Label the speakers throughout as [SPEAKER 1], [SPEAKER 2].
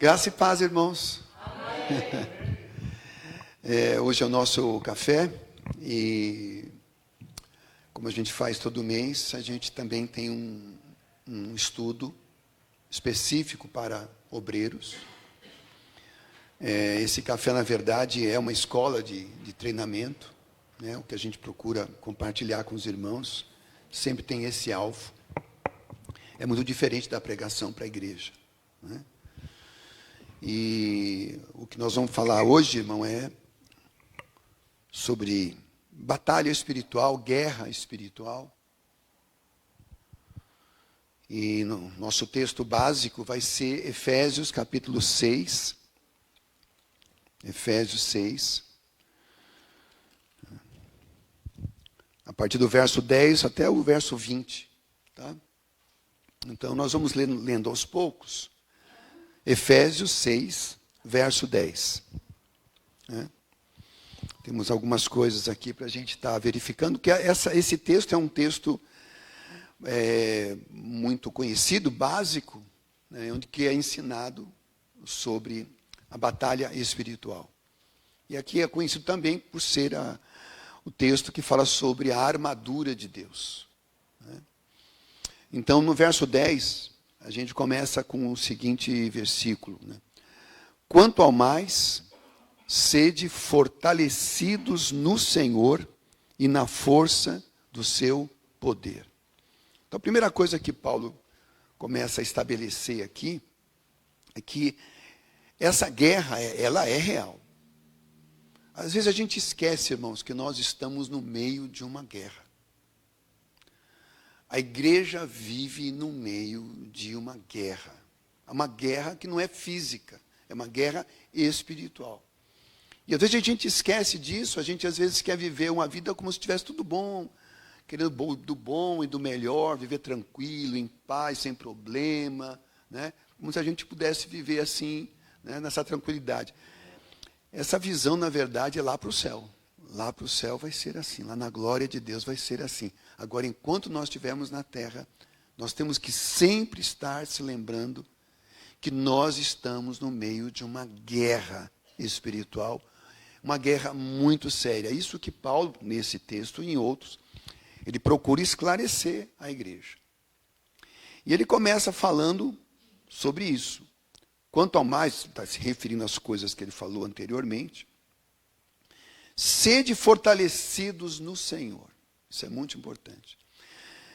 [SPEAKER 1] Graça e paz, irmãos. Hoje é o nosso café e, como a gente faz todo mês, a gente também tem um estudo específico para obreiros. Esse café, na verdade, é uma escola de treinamento, né? O que a gente procura compartilhar com os irmãos sempre tem esse alvo. É muito diferente da pregação para a igreja, né? E o que nós vamos falar hoje, irmão, é sobre batalha espiritual, guerra espiritual. E no nosso texto básico vai ser Efésios capítulo 6. Efésios 6. A partir do verso 10 até o verso 20. Tá? Então, nós vamos lendo aos poucos. Efésios 6, verso 10. Temos algumas coisas aqui para a gente estar verificando, que esse texto é um texto muito conhecido, básico, né, onde que é ensinado sobre a batalha espiritual. E aqui é conhecido também por ser o texto que fala sobre a armadura de Deus. Né? Então, no verso 10... a gente começa com o seguinte versículo, né? Quanto ao mais, sede fortalecidos no Senhor e na força do seu poder. Então, a primeira coisa que Paulo começa a estabelecer aqui é que essa guerra, ela é real. Às vezes a gente esquece, irmãos, que nós estamos no meio de uma guerra. A igreja vive no meio de uma guerra que não é física, é uma guerra espiritual. E às vezes a gente esquece disso, a gente às vezes quer viver uma vida como se tivesse tudo bom, querendo do bom e do melhor, viver tranquilo, em paz, sem problema, né? Como se a gente pudesse viver assim, né, nessa tranquilidade. Essa visão, na verdade, é lá para o céu. Lá para o céu vai ser assim, lá na glória de Deus vai ser assim. Agora, enquanto nós estivermos na terra, nós temos que sempre estar se lembrando que nós estamos no meio de uma guerra espiritual, uma guerra muito séria. Isso que Paulo, nesse texto e em outros, ele procura esclarecer a igreja. E ele começa falando sobre isso. Quanto ao mais, está se referindo às coisas que ele falou anteriormente, sede fortalecidos no Senhor. Isso é muito importante.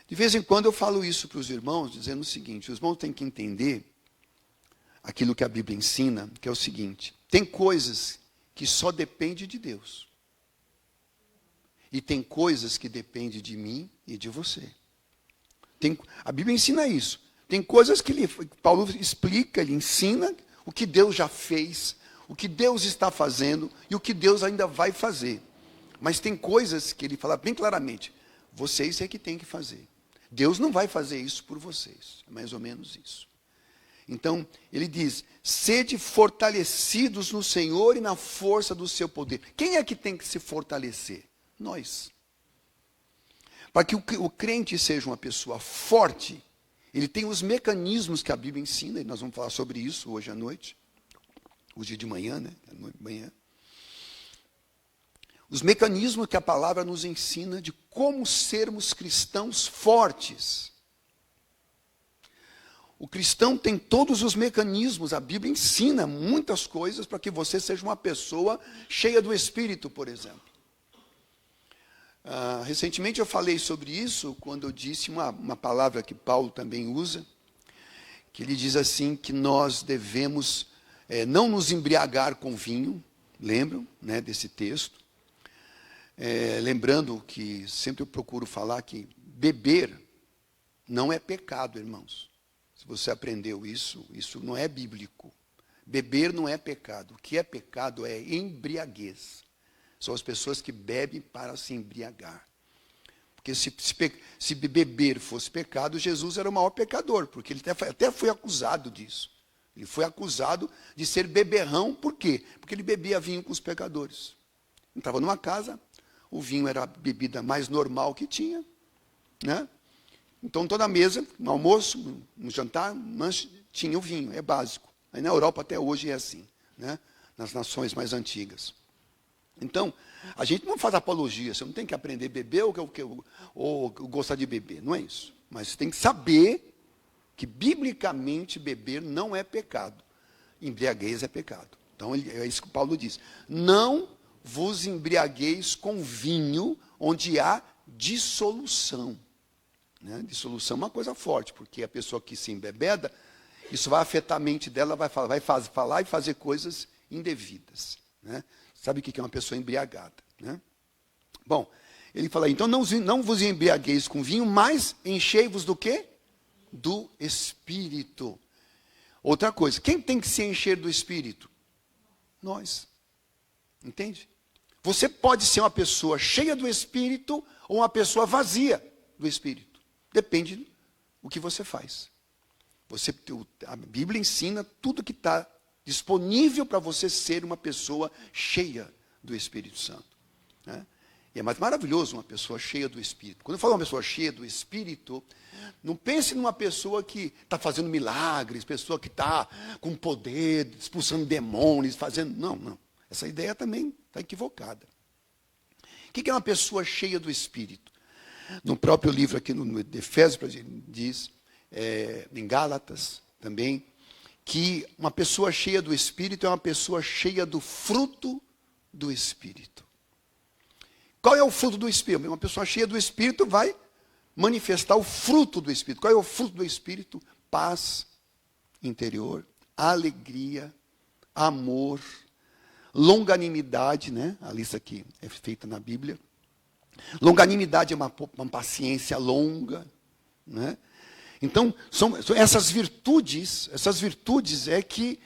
[SPEAKER 1] De vez em quando eu falo isso para os irmãos, dizendo o seguinte: os irmãos têm que entender aquilo que a Bíblia ensina, que é o seguinte: tem coisas que só dependem de Deus. E tem coisas que dependem de mim e de você. A Bíblia ensina isso. Tem coisas que Paulo explica, ele ensina o que Deus já fez, o que Deus está fazendo e o que Deus ainda vai fazer. Mas tem coisas que ele fala bem claramente: vocês é que têm que fazer. Deus não vai fazer isso por vocês. É mais ou menos isso. Então, ele diz: sede fortalecidos no Senhor e na força do seu poder. Quem é que tem que se fortalecer? Nós. Para que o crente seja uma pessoa forte, ele tem os mecanismos que a Bíblia ensina, e nós vamos falar sobre isso hoje à noite. Hoje de manhã, né? Amanhã. Os mecanismos que a palavra nos ensina de como sermos cristãos fortes. O cristão tem todos os mecanismos, a Bíblia ensina muitas coisas para que você seja uma pessoa cheia do Espírito, por exemplo. Recentemente eu falei sobre isso quando eu disse uma palavra que Paulo também usa, que ele diz assim, que nós devemos não nos embriagar com vinho, lembram, né, desse texto? Lembrando que sempre eu procuro falar que beber não é pecado, irmãos. Se você aprendeu isso não é bíblico. Beber não é pecado. O que é pecado é embriaguez. São as pessoas que bebem para se embriagar. Porque se beber fosse pecado, Jesus era o maior pecador, porque ele até foi acusado disso. Ele foi acusado de ser beberrão, por quê? Porque ele bebia vinho com os pecadores. Entrava numa casa, o vinho era a bebida mais normal que tinha, né? Então, toda mesa, no almoço, no jantar, tinha o vinho, é básico. Aí na Europa até hoje é assim, né? Nas nações mais antigas. Então, a gente não faz apologia, você não tem que aprender a beber ou gostar de beber, não é isso. Mas você tem que saber que, biblicamente, beber não é pecado. Embriaguez é pecado. Então, é isso que Paulo diz. Não vos embriagueis com vinho onde há dissolução. Né? Dissolução é uma coisa forte, porque a pessoa que se embebeda, isso vai afetar a mente dela, vai falar e fazer coisas indevidas. Né? Sabe o que é uma pessoa embriagada? Né? Bom, ele fala, então não vos embriagueis com vinho, mas enchei-vos do quê? Do Espírito. Outra coisa, quem tem que se encher do Espírito? Nós. Entende? Você pode ser uma pessoa cheia do Espírito ou uma pessoa vazia do Espírito. Depende do que você faz. A Bíblia ensina tudo que está disponível para você ser uma pessoa cheia do Espírito Santo. Né? E é mais maravilhoso uma pessoa cheia do Espírito. Quando eu falo uma pessoa cheia do Espírito, não pense numa pessoa que está fazendo milagres, pessoa que está com poder, expulsando demônios, fazendo... Não. Essa ideia também está equivocada. O que é uma pessoa cheia do Espírito? No próprio livro aqui no Efésios, diz, em Gálatas também, que uma pessoa cheia do Espírito é uma pessoa cheia do fruto do Espírito. Qual é o fruto do Espírito? Uma pessoa cheia do Espírito vai manifestar o fruto do Espírito. Qual é o fruto do Espírito? Paz interior, alegria, amor, longanimidade, né? A lista aqui é feita na Bíblia. Longanimidade é uma paciência longa, né? Então, são essas virtudes é que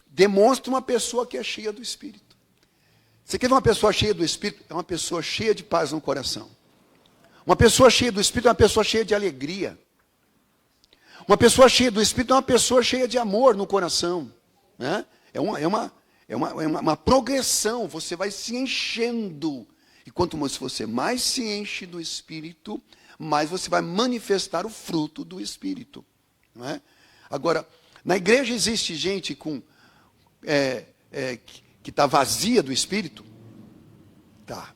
[SPEAKER 1] demonstram uma pessoa que é cheia do Espírito. Você quer ver uma pessoa cheia do Espírito? É uma pessoa cheia de paz no coração. Uma pessoa cheia do Espírito é uma pessoa cheia de alegria. Uma pessoa cheia do Espírito é uma pessoa cheia de amor no coração. Né? É uma progressão, você vai se enchendo. E quanto mais você mais se enche do Espírito, mais você vai manifestar o fruto do Espírito. Não é? Agora, na igreja existe gente que está vazia do Espírito? Tá.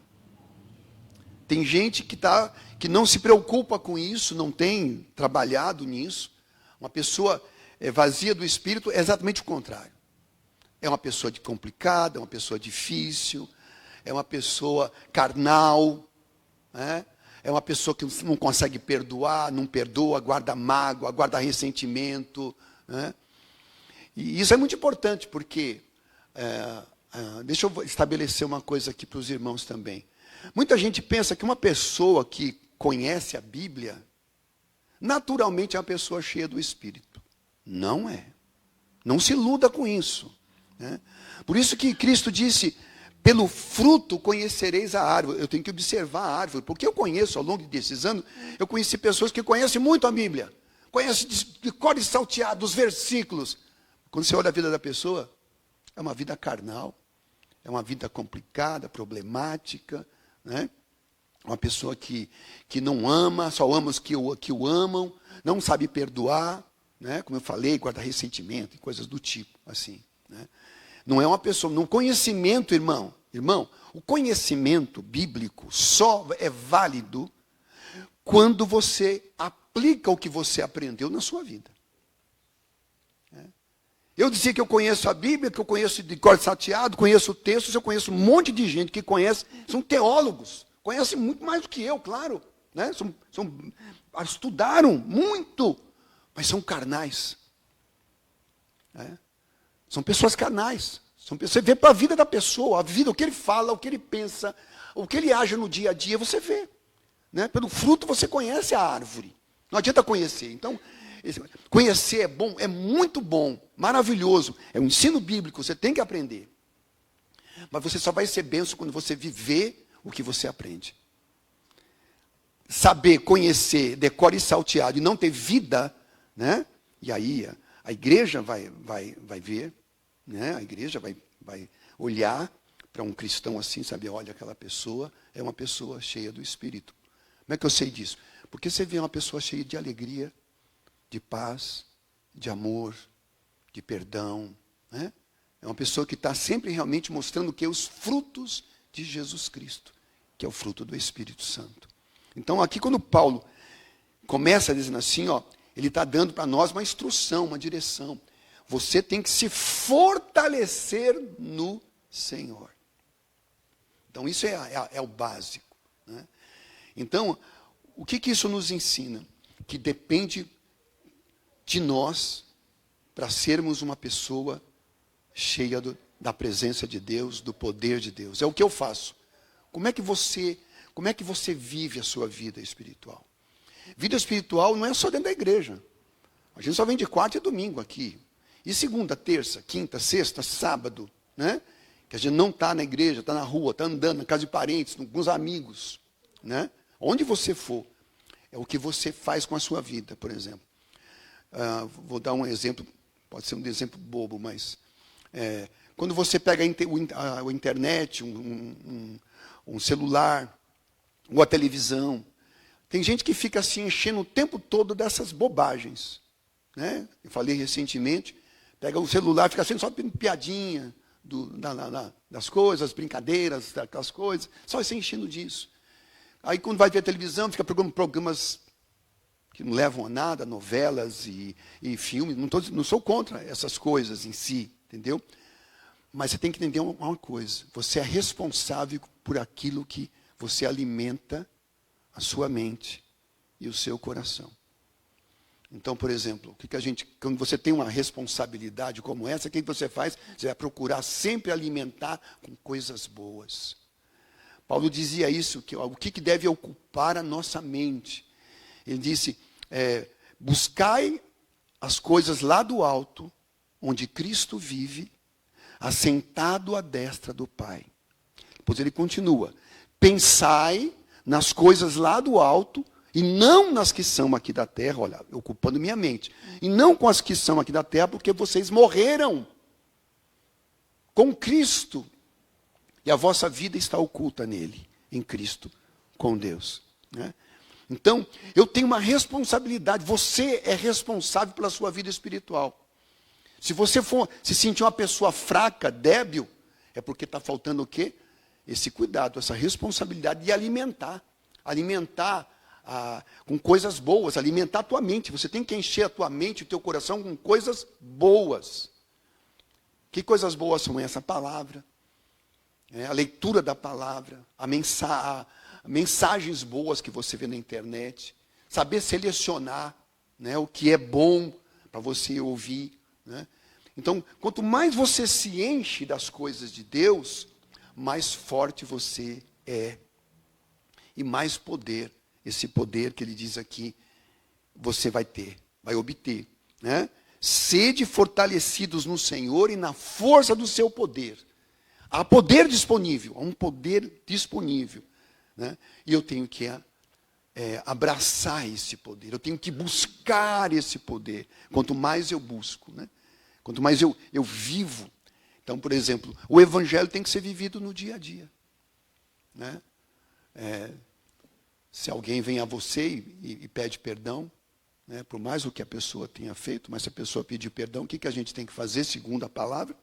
[SPEAKER 1] Tem gente que não se preocupa com isso, não tem trabalhado nisso. Uma pessoa vazia do Espírito é exatamente o contrário. É uma pessoa complicada, é uma pessoa difícil, é uma pessoa carnal, né? É uma pessoa que não consegue perdoar, não perdoa, guarda mágoa, guarda ressentimento. Né? E isso é muito importante, porque... deixa eu estabelecer uma coisa aqui para os irmãos também. Muita gente pensa que uma pessoa que conhece a Bíblia, naturalmente é uma pessoa cheia do Espírito. Não é. Não se iluda com isso. Né? Por isso que Cristo disse... Pelo fruto conhecereis a árvore. Eu tenho que observar a árvore, porque eu conheço, ao longo desses anos, eu conheci pessoas que conhecem muito a Bíblia. Conhecem de cor e salteado os versículos. Quando você olha a vida da pessoa, é uma vida carnal, é uma vida complicada, problemática, né? Uma pessoa que não ama, só ama os que o amam, não sabe perdoar, né? Como eu falei, guarda ressentimento e coisas do tipo, assim, né? Não é uma pessoa, no conhecimento, irmão, o conhecimento bíblico só é válido quando você aplica o que você aprendeu na sua vida. Eu dizia que eu conheço a Bíblia, que eu conheço de cor salteado, conheço textos, eu conheço um monte de gente que conhece, são teólogos, conhecem muito mais do que eu, claro, né? Estudaram muito, mas são carnais. Né? São pessoas carnais. Você vê para a vida da pessoa, o que ele fala, o que ele pensa, o que ele age no dia a dia, você vê. Né? Pelo fruto você conhece a árvore. Não adianta conhecer. Então, conhecer é bom, é muito bom, maravilhoso. É um ensino bíblico, você tem que aprender. Mas você só vai ser bênção quando você viver o que você aprende. Saber, conhecer, decora e salteado e não ter vida, né? E aí a igreja vai ver, né? A igreja vai olhar para um cristão assim, saber, olha, aquela pessoa é uma pessoa cheia do Espírito. Como é que eu sei disso? Porque você vê uma pessoa cheia de alegria, de paz, de amor, de perdão, né? É uma pessoa que está sempre realmente mostrando o que? Os frutos de Jesus Cristo, que é o fruto do Espírito Santo. Então aqui quando Paulo começa dizendo assim, ó, ele está dando para nós uma instrução, uma direção. Você tem que se fortalecer no Senhor. Então isso é o básico, né? Então, o que isso nos ensina? Que depende de nós para sermos uma pessoa cheia da presença de Deus, do poder de Deus. É o que eu faço. Como é que você vive a sua vida espiritual? Vida espiritual não é só dentro da igreja. A gente só vem de quarta e domingo aqui. E segunda, terça, quinta, sexta, sábado, né? Que a gente não está na igreja, está na rua, está andando na casa de parentes, com os amigos, né? Onde você for, é o que você faz com a sua vida, por exemplo. Vou dar um exemplo, pode ser um exemplo bobo, mas quando você pega a internet, um celular, ou a televisão, tem gente que fica assim enchendo o tempo todo dessas bobagens, né? Eu falei recentemente, pega o celular, fica sendo só piadinha das coisas, brincadeiras, daquelas coisas, só se enchendo disso. Aí quando vai ver a televisão, fica programas que não levam a nada, novelas e filmes. Não sou contra essas coisas em si, entendeu? Mas você tem que entender uma coisa. Você é responsável por aquilo que você alimenta a sua mente e o seu coração. Então, por exemplo, quando você tem uma responsabilidade como essa, o que você faz? Você vai procurar sempre alimentar com coisas boas. Paulo dizia isso, que o que deve ocupar a nossa mente? Ele disse, buscai as coisas lá do alto, onde Cristo vive, assentado à destra do Pai. Depois ele continua, pensai nas coisas lá do alto, e não nas que são aqui da terra, olha, ocupando minha mente, e não com as que são aqui da terra, porque vocês morreram com Cristo, e a vossa vida está oculta nele, em Cristo, com Deus, né? Então, eu tenho uma responsabilidade, você é responsável pela sua vida espiritual. Se você se sentir uma pessoa fraca, débil, é porque está faltando o quê? Esse cuidado, essa responsabilidade de alimentar com coisas boas, alimentar a tua mente. Você tem que encher a tua mente e o teu coração com coisas boas. Que coisas boas são essa? A palavra, a leitura da palavra, mensagens boas que você vê na internet, saber selecionar, né, o que é bom para você ouvir, né? Então, quanto mais você se enche das coisas de Deus, mais forte você é e mais poder, esse poder que ele diz aqui, você vai obter, né? Sede fortalecidos no Senhor e na força do seu poder. Há poder disponível, há um poder disponível, né? E eu tenho que abraçar esse poder, eu tenho que buscar esse poder. Quanto mais eu busco, né? Quanto mais eu vivo. Então, por exemplo, o evangelho tem que ser vivido no dia a dia, né? Se alguém vem a você e pede perdão, né, por mais o que a pessoa tenha feito, mas se a pessoa pedir perdão, o que a gente tem que fazer, segundo a palavra?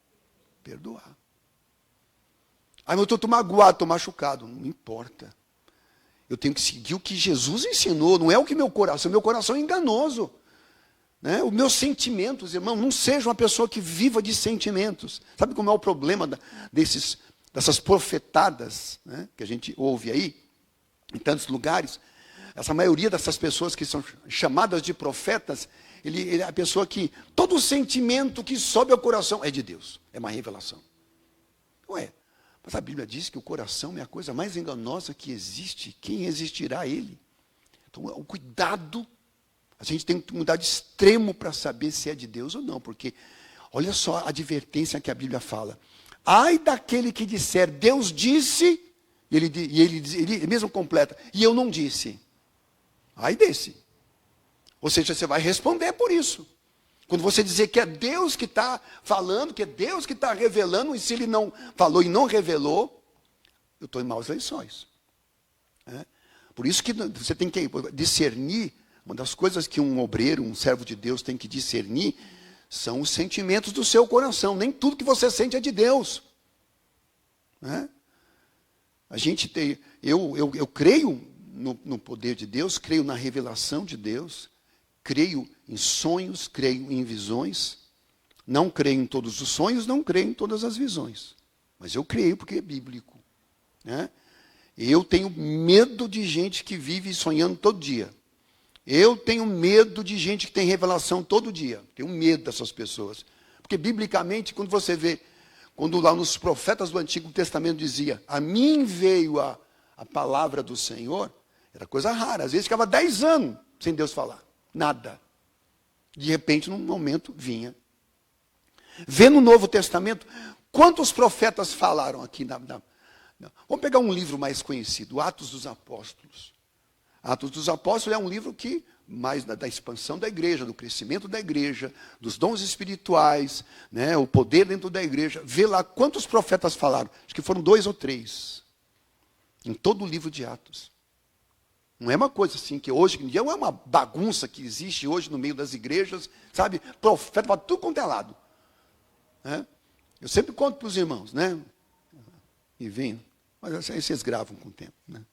[SPEAKER 1] Perdoar. Mas eu estou magoado, estou machucado. Não importa. Eu tenho que seguir o que Jesus ensinou, não é o que meu coração é enganoso, né? Os meus sentimentos, irmão, não seja uma pessoa que viva de sentimentos. Sabe como é o problema dessas profetadas, né, que a gente ouve aí? Em tantos lugares, essa maioria dessas pessoas que são chamadas de profetas, ele é a pessoa que, todo sentimento que sobe ao coração é de Deus, é uma revelação. Ué, mas a Bíblia diz que o coração é a coisa mais enganosa que existe, quem resistirá a ele? Então, o cuidado, a gente tem um cuidado extremo para saber se é de Deus ou não, porque, olha só a advertência que a Bíblia fala. Ai daquele que disser, Deus disse... E ele mesmo completa, e eu não disse. Aí desse. Ou seja, você vai responder por isso. Quando você dizer que é Deus que está falando, que é Deus que está revelando, e se ele não falou e não revelou, eu estou em maus lençóis. Por isso que você tem que discernir, uma das coisas que um obreiro, um servo de Deus tem que discernir, são os sentimentos do seu coração. Nem tudo que você sente é de Deus. Né? Eu creio no poder de Deus, creio na revelação de Deus, creio em sonhos, creio em visões. Não creio em todos os sonhos, não creio em todas as visões. Mas eu creio porque é bíblico. Né? Eu tenho medo de gente que vive sonhando todo dia. Eu tenho medo de gente que tem revelação todo dia. Tenho medo dessas pessoas. Porque, biblicamente, quando você vê, quando lá nos profetas do Antigo Testamento dizia, a mim veio a palavra do Senhor, era coisa rara. Às vezes ficava 10 anos sem Deus falar. Nada. De repente, num momento, vinha. Vê no Novo Testamento, quantos profetas falaram aqui? Vamos pegar um livro mais conhecido, Atos dos Apóstolos. Atos dos Apóstolos é um livro que, mais da expansão da igreja, do crescimento da igreja, dos dons espirituais, né, o poder dentro da igreja. Vê lá quantos profetas falaram. Acho que foram 2 ou 3. Em todo o livro de Atos. Não é uma coisa assim que hoje em dia é uma bagunça que existe hoje no meio das igrejas, sabe? Profeta para tudo quanto é lado. Né? Eu sempre conto para os irmãos, né? E venho. Mas aí vocês gravam com o tempo, né?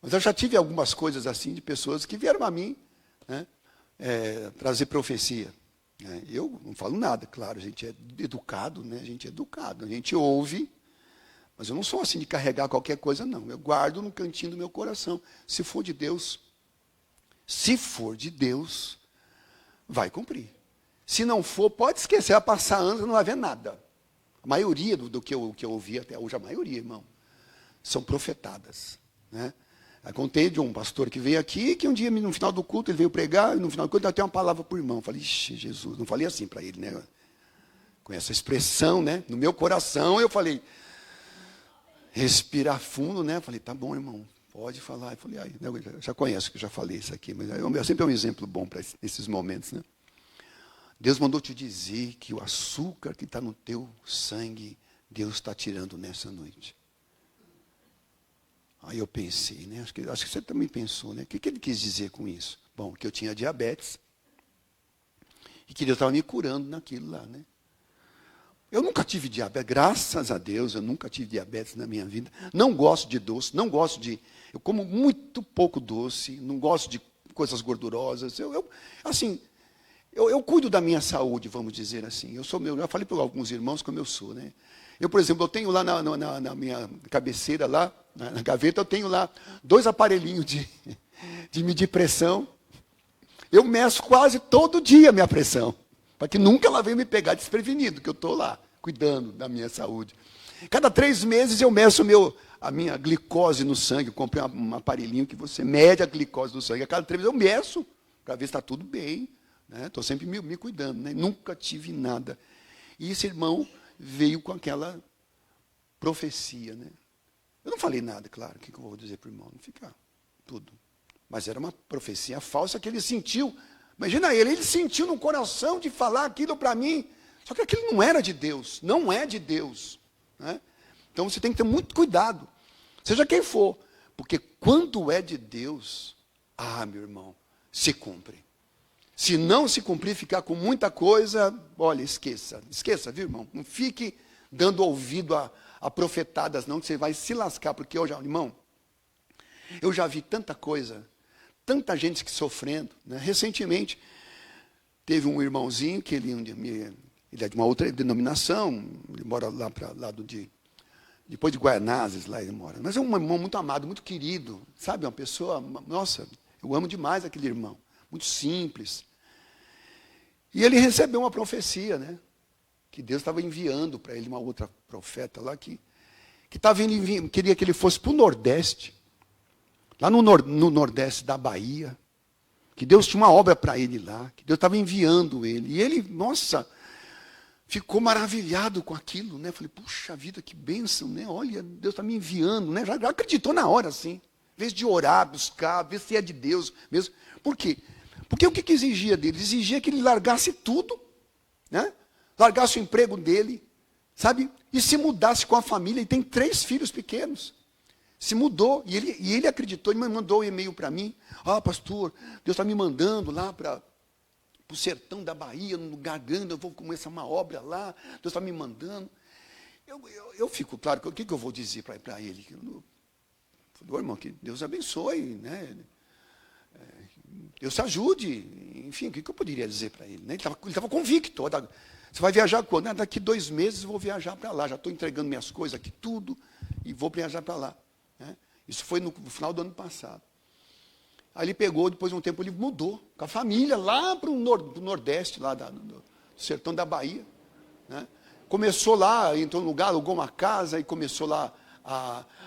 [SPEAKER 1] Mas eu já tive algumas coisas assim de pessoas que vieram a mim, né, trazer profecia. Né? Eu não falo nada, claro, a gente é educado, né? A gente é educado, a gente ouve, mas eu não sou assim de carregar qualquer coisa, não. Eu guardo no cantinho do meu coração. Se for de Deus, vai cumprir. Se não for, pode esquecer, vai passar anos e não vai ver nada. A maioria do que eu ouvi até hoje, a maioria, irmão, são profetadas. Né? Eu contei de um pastor que veio aqui, que um dia, no final do culto, ele veio pregar, e no final do culto, eu tenho uma palavra para o irmão. Eu falei, ixi, Jesus, não falei assim para ele, né? Com essa expressão, né? No meu coração, eu falei, respirar fundo, né? Eu falei, tá bom, irmão, pode falar. Eu falei, eu já conheço que eu já falei isso aqui, mas sempre é um exemplo bom para esses momentos, né? Deus mandou te dizer que o açúcar que está no teu sangue, Deus está tirando nessa noite. Aí eu pensei, né? Acho que você também pensou, né? O que ele quis dizer com isso? Bom, que eu tinha diabetes e que Deus estava me curando naquilo lá, né? Eu nunca tive diabetes, graças a Deus, eu nunca tive diabetes na minha vida. Não gosto de doce, eu como muito pouco doce, não gosto de coisas gordurosas. Eu cuido da minha saúde, vamos dizer assim. Eu falei para alguns irmãos como eu sou, né? Eu, por exemplo, eu tenho lá na minha cabeceira, lá, na gaveta, eu tenho lá 2 aparelhinhos de medir pressão. Eu meço quase todo dia a minha pressão, para que nunca ela venha me pegar desprevenido, que eu estou lá, cuidando da minha saúde. Cada 3 meses eu meço a minha glicose no sangue. Eu comprei um aparelhinho que você mede a glicose no sangue. A cada 3 meses eu meço, para ver se está tudo bem. Estou sempre me cuidando, né? Nunca tive nada. E esse irmão veio com aquela profecia, né? Eu não falei nada, claro, o que eu vou dizer para o irmão? Não fica tudo. Mas era uma profecia falsa que ele sentiu. Imagina ele sentiu no coração de falar aquilo para mim. Só que aquilo não era de Deus, não é de Deus. Né? Então você tem que ter muito cuidado, seja quem for. Porque quando é de Deus, meu irmão, se cumpre. Se não se cumprir, ficar com muita coisa, olha, esqueça, viu, irmão? Não fique dando ouvido a profetadas, não, que você vai se lascar, porque irmão, eu já vi tanta coisa, tanta gente que sofrendo, né? Recentemente, teve um irmãozinho, que ele é de uma outra denominação, ele mora lá para o lado depois de Guaianazes, lá ele mora. Mas é um irmão muito amado, muito querido, sabe? Uma pessoa, nossa, eu amo demais aquele irmão. Muito simples. E ele recebeu uma profecia, né? Que Deus estava enviando para ele uma outra profeta lá que queria que ele fosse para o Nordeste, lá no Nordeste da Bahia, que Deus tinha uma obra para ele lá, que Deus estava enviando ele. E ele, nossa, ficou maravilhado com aquilo, né? Falei, puxa vida, que bênção, né? Olha, Deus está me enviando, né? Já acreditou na hora, assim. Em vez de orar, buscar, ver se é de Deus mesmo. Por quê? Porque o que exigia dele? Exigia que ele largasse tudo, né? Largasse o emprego dele, sabe? E se mudasse com a família. Ele tem 3 filhos pequenos. Se mudou, e ele acreditou, ele mandou um e-mail para mim. Pastor, Deus está me mandando lá para para o sertão da Bahia, num lugar grande, eu vou começar uma obra lá, Deus está me mandando. Eu fico claro, o que eu vou dizer para ele? Falei, irmão, que Deus abençoe, né? Deus te ajude. Enfim, o que eu poderia dizer para ele? Né? Ele estava convicto. Você vai viajar quando? Daqui 2 meses eu vou viajar para lá. Já estou entregando minhas coisas aqui, tudo, e vou viajar para lá. Né? Isso foi no final do ano passado. Aí ele pegou, depois de um tempo, ele mudou com a família lá para o Nordeste, lá do sertão da Bahia. Né? Começou lá, entrou no lugar, alugou uma casa e começou lá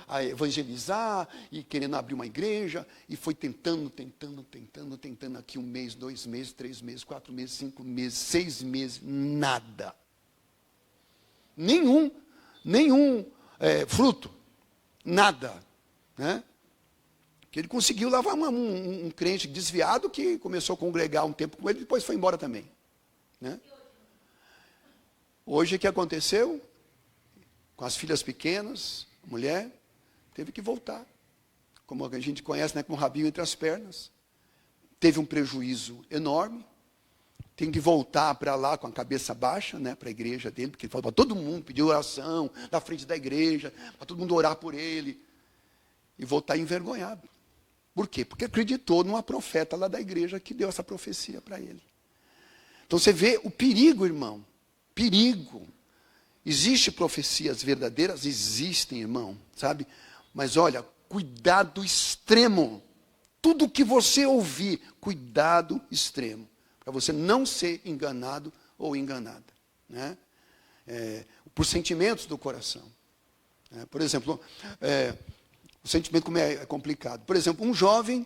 [SPEAKER 1] a evangelizar e querendo abrir uma igreja, e foi tentando aqui 1 mês, 2 meses, 3 meses, 4 meses, 5 meses, 6 meses, nada. Nenhum fruto, nada. Né? Que ele conseguiu lavar um crente desviado que começou a congregar um tempo com ele, depois foi embora também. Né? Hoje o que aconteceu? Com as filhas pequenas, a mulher teve que voltar. Como a gente conhece, né, com o rabinho entre as pernas. Teve um prejuízo enorme. Tem que voltar para lá com a cabeça baixa, né, para a igreja dele, porque ele falou para todo mundo, pediu oração na frente da igreja, para todo mundo orar por ele. E voltar envergonhado. Por quê? Porque acreditou numa profeta lá da igreja que deu essa profecia para ele. Então você vê o perigo, irmão. Perigo. Existem profecias verdadeiras? Existem, irmão, sabe? Mas olha, cuidado extremo. Tudo que você ouvir, cuidado extremo. Para você não ser enganado ou enganada. Né? Por sentimentos do coração. Por exemplo, o sentimento como é complicado. Por exemplo, um jovem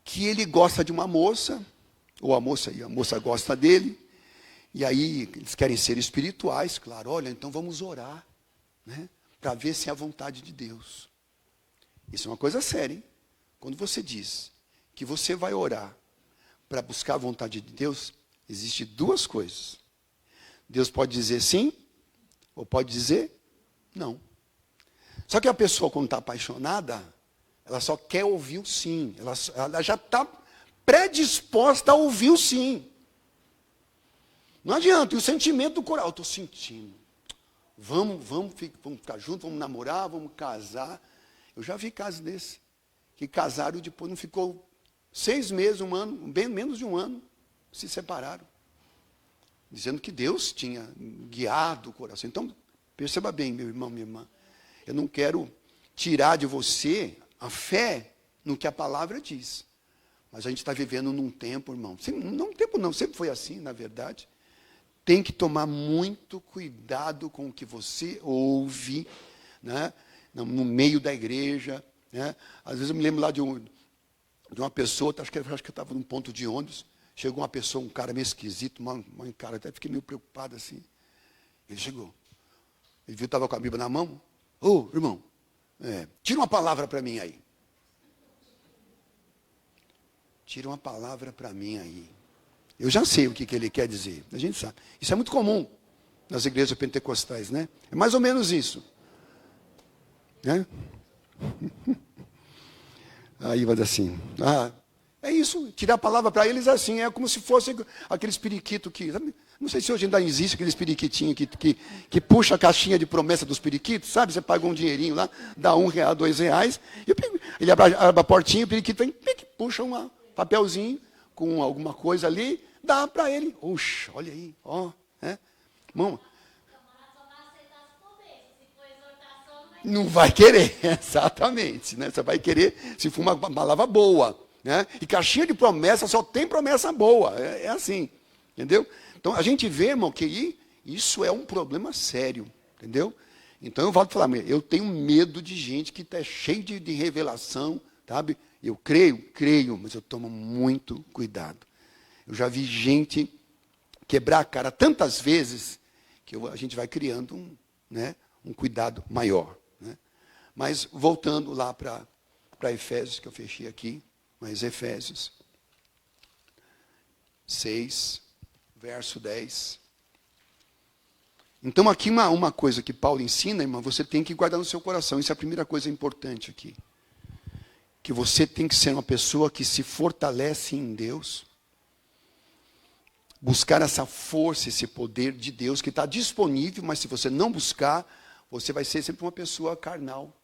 [SPEAKER 1] que ele gosta de uma moça, ou a moça gosta dele, e aí eles querem ser espirituais, claro, olha, então vamos orar, né, para ver se é a vontade de Deus. Isso é uma coisa séria, hein? Quando você diz que você vai orar para buscar a vontade de Deus, existem 2 coisas. Deus pode dizer sim, ou pode dizer não. Só que a pessoa, quando está apaixonada, ela só quer ouvir o sim. Ela já está predisposta a ouvir o sim. Não adianta, e o sentimento do coração, eu estou sentindo. Vamos ficar juntos, vamos namorar, vamos casar. Eu já vi casos desses, que casaram e depois não ficou 6 meses, 1 ano, bem menos de 1 ano, se separaram. Dizendo que Deus tinha guiado o coração. Então, perceba bem, meu irmão, minha irmã. Eu não quero tirar de você a fé no que a palavra diz. Mas a gente está vivendo num tempo, irmão. Não, sempre foi assim, na verdade. Tem que tomar muito cuidado com o que você ouve, né, no meio da igreja. Né? Às vezes eu me lembro lá de uma pessoa, acho que eu estava num ponto de ônibus, chegou uma pessoa, um cara meio esquisito, um cara, até fiquei meio preocupado assim. Ele chegou. Ele viu que estava com a Bíblia na mão. Ô, irmão, tira uma palavra para mim aí. Tira uma palavra para mim aí. Eu já sei o que ele quer dizer. A gente sabe. Isso é muito comum nas igrejas pentecostais, né? É mais ou menos isso. Né? Aí vai assim. É isso. Tirar a palavra para eles assim. É como se fosse aqueles periquitos que... Não sei se hoje ainda existe aqueles periquitinhos que puxa a caixinha de promessa dos periquitos, sabe? Você paga um dinheirinho lá, dá R$1, R$2, ele abre a portinha, o periquito vem, puxa um papelzinho com alguma coisa ali, dá para ele. Oxe, olha aí, ó. Irmão, não vai querer, exatamente. Né? Você vai querer se for uma palavra boa. Né? E caixinha de promessa só tem promessa boa. É assim, entendeu? Então, a gente vê, irmão, que isso é um problema sério, entendeu? Então, eu volto a falar, eu tenho medo de gente que está cheio de revelação, sabe? Eu creio, mas eu tomo muito cuidado. Eu já vi gente quebrar a cara tantas vezes que a gente vai criando um cuidado maior. Né? Mas, voltando lá para Efésios, que eu fechei aqui, mas Efésios 6... verso 10. Então, aqui uma coisa que Paulo ensina, irmão, você tem que guardar no seu coração. Isso é a primeira coisa importante aqui. Que você tem que ser uma pessoa que se fortalece em Deus, buscar essa força, esse poder de Deus que está disponível, mas se você não buscar, você vai ser sempre uma pessoa carnal,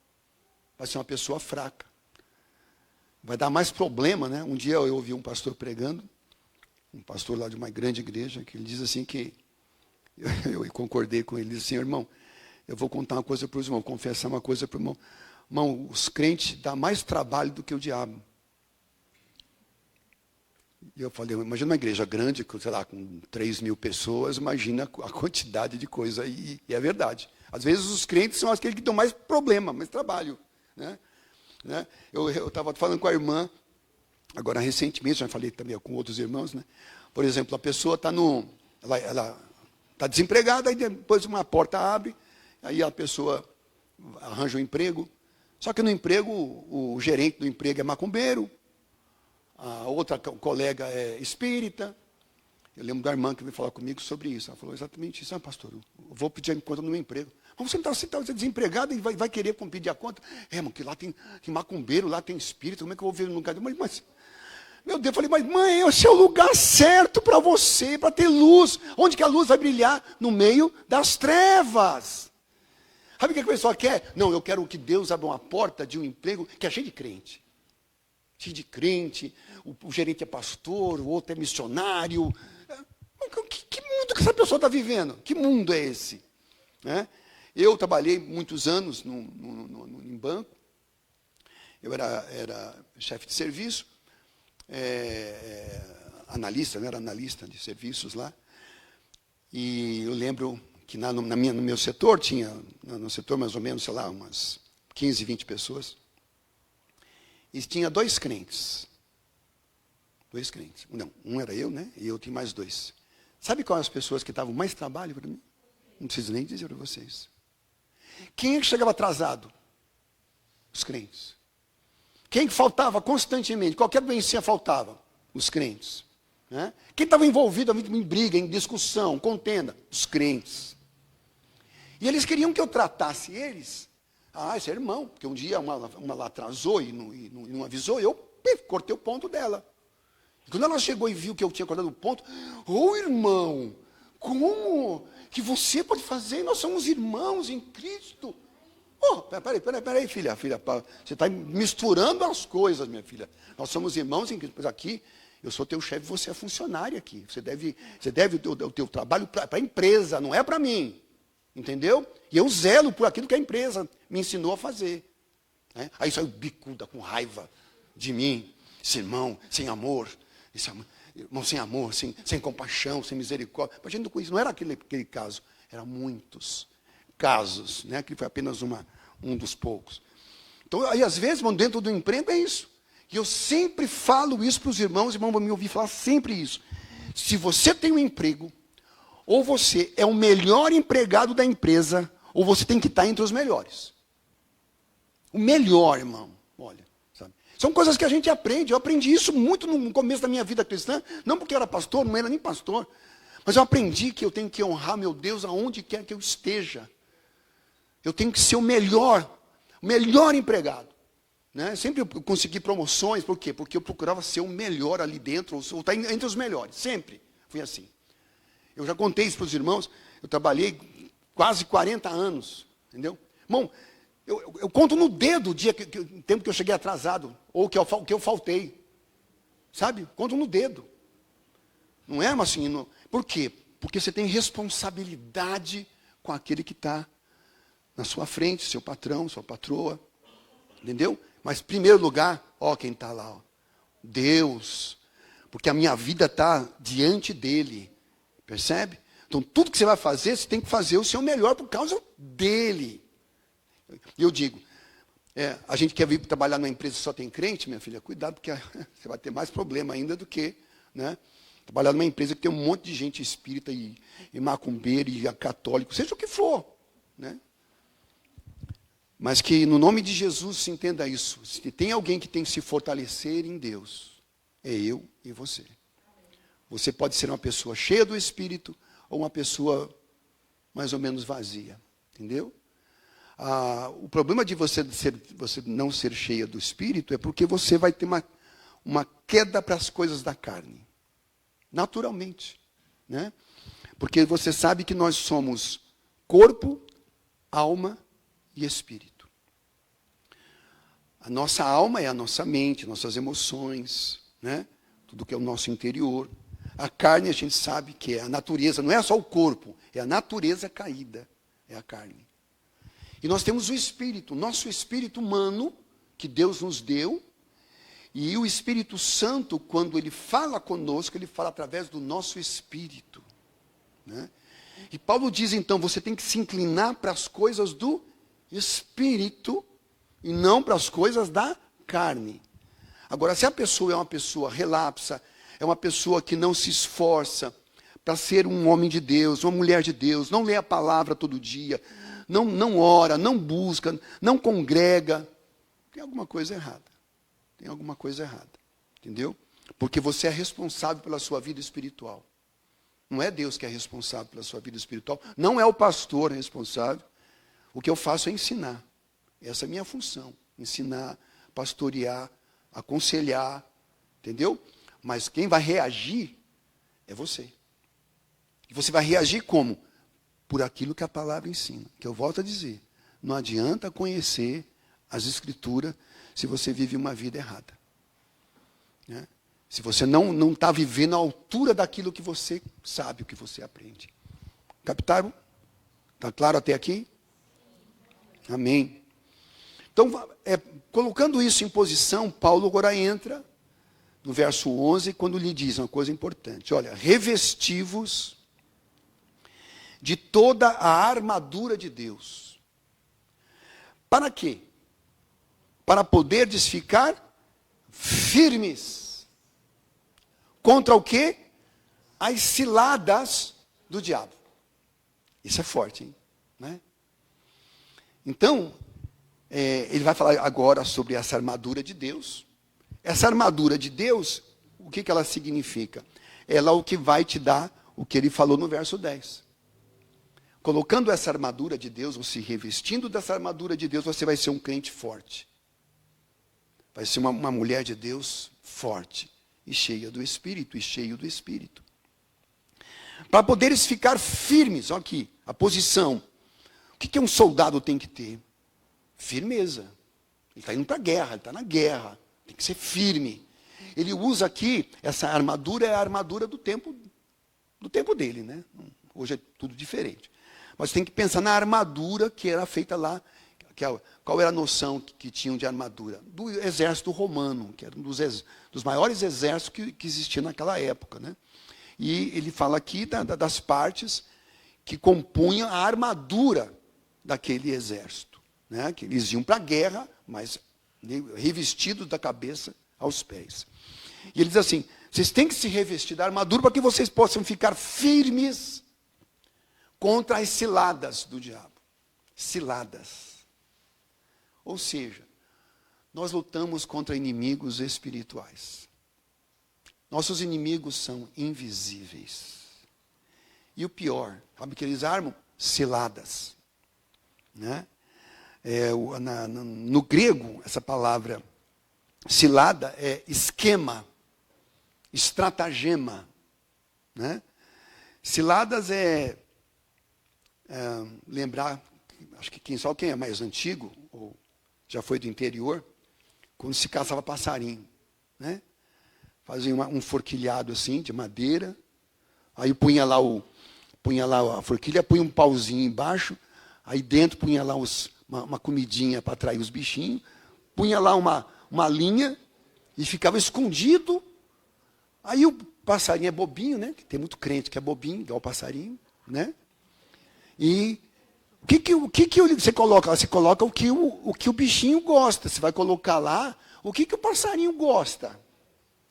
[SPEAKER 1] vai ser uma pessoa fraca. Vai dar mais problema, né? Um dia eu ouvi um pastor pregando, um pastor lá de uma grande igreja, que ele diz assim que, eu concordei com ele, ele disse assim, irmão, eu vou contar uma coisa para os irmãos, confessar uma coisa para o irmão. Irmão, os crentes dão mais trabalho do que o diabo. E eu falei, imagina uma igreja grande, sei lá, com 3.000 pessoas, imagina a quantidade de coisa, e é verdade. Às vezes os crentes são aqueles que dão mais problema, mais trabalho. Né? Eu estava falando com a irmã, agora recentemente, já falei também com outros irmãos, né? Por exemplo, a pessoa está ela está desempregada, aí depois uma porta abre, aí a pessoa arranja um emprego, só que no emprego, o gerente do emprego é macumbeiro, a outra colega é espírita. Eu lembro da irmã que veio falar comigo sobre isso. Ela falou exatamente isso. Pastor, eu vou pedir a conta no meu emprego. Mas você está desempregado e vai querer pedir a conta? Irmão, que lá tem macumbeiro, lá tem espírito, como é que eu vou ver no lugar? Mas, meu Deus, eu falei, mas mãe, esse é o lugar certo para você, para ter luz. Onde que a luz vai brilhar? No meio das trevas. Sabe o que a pessoa quer? Não, eu quero que Deus abra uma porta de um emprego que é cheio de crente. Cheio de crente, o gerente é pastor, o outro é missionário. Que mundo que essa pessoa está vivendo? Que mundo é esse? Né? Eu trabalhei muitos anos em banco. Eu era chefe de serviço, analista, né? Era analista de serviços lá. E eu lembro que no meu setor, tinha, no setor mais ou menos, sei lá, umas 15, 20 pessoas. E tinha 2 crentes. 2 crentes. Não, um era eu, né? E eu tinha mais 2. Sabe quais as pessoas que davam mais trabalho para mim? Não preciso nem dizer para vocês. Quem é que chegava atrasado? Os crentes. Quem que faltava constantemente? Qualquer doença faltava? Os crentes. Né? Quem estava envolvido em briga, em discussão, contenda? Os crentes. E eles queriam que eu tratasse eles. Esse é irmão, porque um dia uma lá atrasou e não avisou, eu cortei o ponto dela. E quando ela chegou e viu que eu tinha cortado o ponto, irmão, como que você pode fazer? Nós somos irmãos em Cristo. Peraí, filha, você está misturando as coisas, minha filha. Nós somos irmãos em Cristo, mas aqui, eu sou teu chefe, você é funcionário aqui. Você deve o teu trabalho para a empresa, não é para mim. Entendeu? E eu zelo por aquilo que a empresa me ensinou a fazer. Né? Aí saiu bicuda, com raiva de mim. Esse irmão sem amor. Irmão sem amor, sem compaixão, sem misericórdia. Imagina com isso, não era aquele caso. Eram muitos casos, né? Que foi apenas um dos poucos. Então, aí às vezes, dentro do emprego é isso. E eu sempre falo isso para os irmãos vão me ouvir falar sempre isso. Se você tem um emprego, ou você é o melhor empregado da empresa, ou você tem que estar entre os melhores. O melhor, irmão. Olha, sabe? São coisas que a gente aprende. Eu aprendi isso muito no começo da minha vida cristã. Não porque eu era pastor, não era nem pastor. Mas eu aprendi que eu tenho que honrar meu Deus aonde quer que eu esteja. Eu tenho que ser o melhor empregado. Né? Sempre eu consegui promoções. Por quê? Porque eu procurava ser o melhor ali dentro, ou estar entre os melhores. Sempre fui assim. Eu já contei isso para os irmãos, eu trabalhei quase 40 anos, entendeu? Irmão, eu conto no dedo o tempo que eu cheguei atrasado, ou que eu faltei, sabe? Conto no dedo. Não é, mas assim, por quê? Porque você tem responsabilidade com aquele que está na sua frente, seu patrão, sua patroa, entendeu? Mas, em primeiro lugar, quem está lá, Deus, porque a minha vida está diante dele. Percebe? Então, tudo que você vai fazer, você tem que fazer o seu melhor por causa dele. E eu digo, a gente quer vir trabalhar numa empresa que só tem crente, minha filha, cuidado, porque você vai ter mais problema ainda do que, né, trabalhar numa empresa que tem um monte de gente espírita e macumbeira e católico, seja o que for. Né? Mas que no nome de Jesus se entenda isso. Se tem alguém que tem que se fortalecer em Deus, é eu e você. Você pode ser uma pessoa cheia do Espírito ou uma pessoa mais ou menos vazia. Entendeu? O problema de você não ser cheia do Espírito é porque você vai ter uma queda para as coisas da carne. Naturalmente. né? Porque você sabe que nós somos corpo, alma e espírito. A nossa alma é a nossa mente, nossas emoções, né? Tudo que é o nosso interior. A carne a gente sabe que é a natureza, não é só o corpo, é a natureza caída, é a carne. E nós temos o espírito, nosso espírito humano, que Deus nos deu, e o Espírito Santo, quando ele fala conosco, ele fala através do nosso espírito, né? E Paulo diz então, você tem que se inclinar para as coisas do espírito e não para as coisas da carne. Agora, se a pessoa é uma pessoa relapsa, é uma pessoa que não se esforça para ser um homem de Deus, uma mulher de Deus, não lê a palavra todo dia, não ora, não busca, não congrega, tem alguma coisa errada. Tem alguma coisa errada. Entendeu? Porque você é responsável pela sua vida espiritual. Não é Deus que é responsável pela sua vida espiritual. Não é o pastor responsável. O que eu faço é ensinar. Essa é a minha função. Ensinar, pastorear, aconselhar. Entendeu? Mas quem vai reagir é você. E você vai reagir como? Por aquilo que a palavra ensina. Que eu volto a dizer. Não adianta conhecer as Escrituras se você vive uma vida errada. Né? Se você não está vivendo à altura daquilo que você sabe, o que você aprende. Captaram? Está claro até aqui? Amém. Então, colocando isso em posição, Paulo agora entra no verso 11, quando lhe diz uma coisa importante. Olha, revesti-vos de toda a armadura de Deus. Para quê? Para poderdes ficar firmes. Contra o quê? As ciladas do diabo. Isso é forte, hein? Né? Então, ele vai falar agora sobre essa armadura de Deus. Essa armadura de Deus, o que ela significa? Ela é o que vai te dar o que ele falou no verso 10. Colocando essa armadura de Deus, ou se revestindo dessa armadura de Deus, você vai ser um crente forte. Vai ser uma mulher de Deus forte. E cheia do Espírito, e cheio do Espírito. Para poderes ficar firmes, olha aqui, a posição. O que um soldado tem que ter? Firmeza. Ele está indo para a guerra, ele está na guerra. Tem que ser firme. Ele usa aqui, essa armadura é a armadura do tempo dele, né? Hoje é tudo diferente. Mas tem que pensar na armadura que era feita lá. Qual era a noção que tinham de armadura? Do exército romano, que era um dos maiores exércitos que existia naquela época. Né? E ele fala aqui das partes que compunham a armadura daquele exército. Né? Que eles iam para a guerra, mas revestidos da cabeça aos pés. E ele diz assim, vocês têm que se revestir da armadura para que vocês possam ficar firmes contra as ciladas do diabo. Ciladas. Ou seja, nós lutamos contra inimigos espirituais. Nossos inimigos são invisíveis. E o pior, sabe que eles armam? Ciladas. Né? No grego, essa palavra cilada é esquema, estratagema. Né? Ciladas lembrar, acho que quem é mais antigo, ou já foi do interior, quando se caçava passarinho, né? Fazia um forquilhado assim, de madeira, aí punha lá a forquilha, punha um pauzinho embaixo, aí dentro punha lá uma comidinha para atrair os bichinhos, punha lá uma linha e ficava escondido. Aí o passarinho é bobinho, né? Tem muito crente que é bobinho, igual o passarinho, né? E o que você coloca? Você coloca o que o bichinho gosta. Você vai colocar lá o que o passarinho gosta.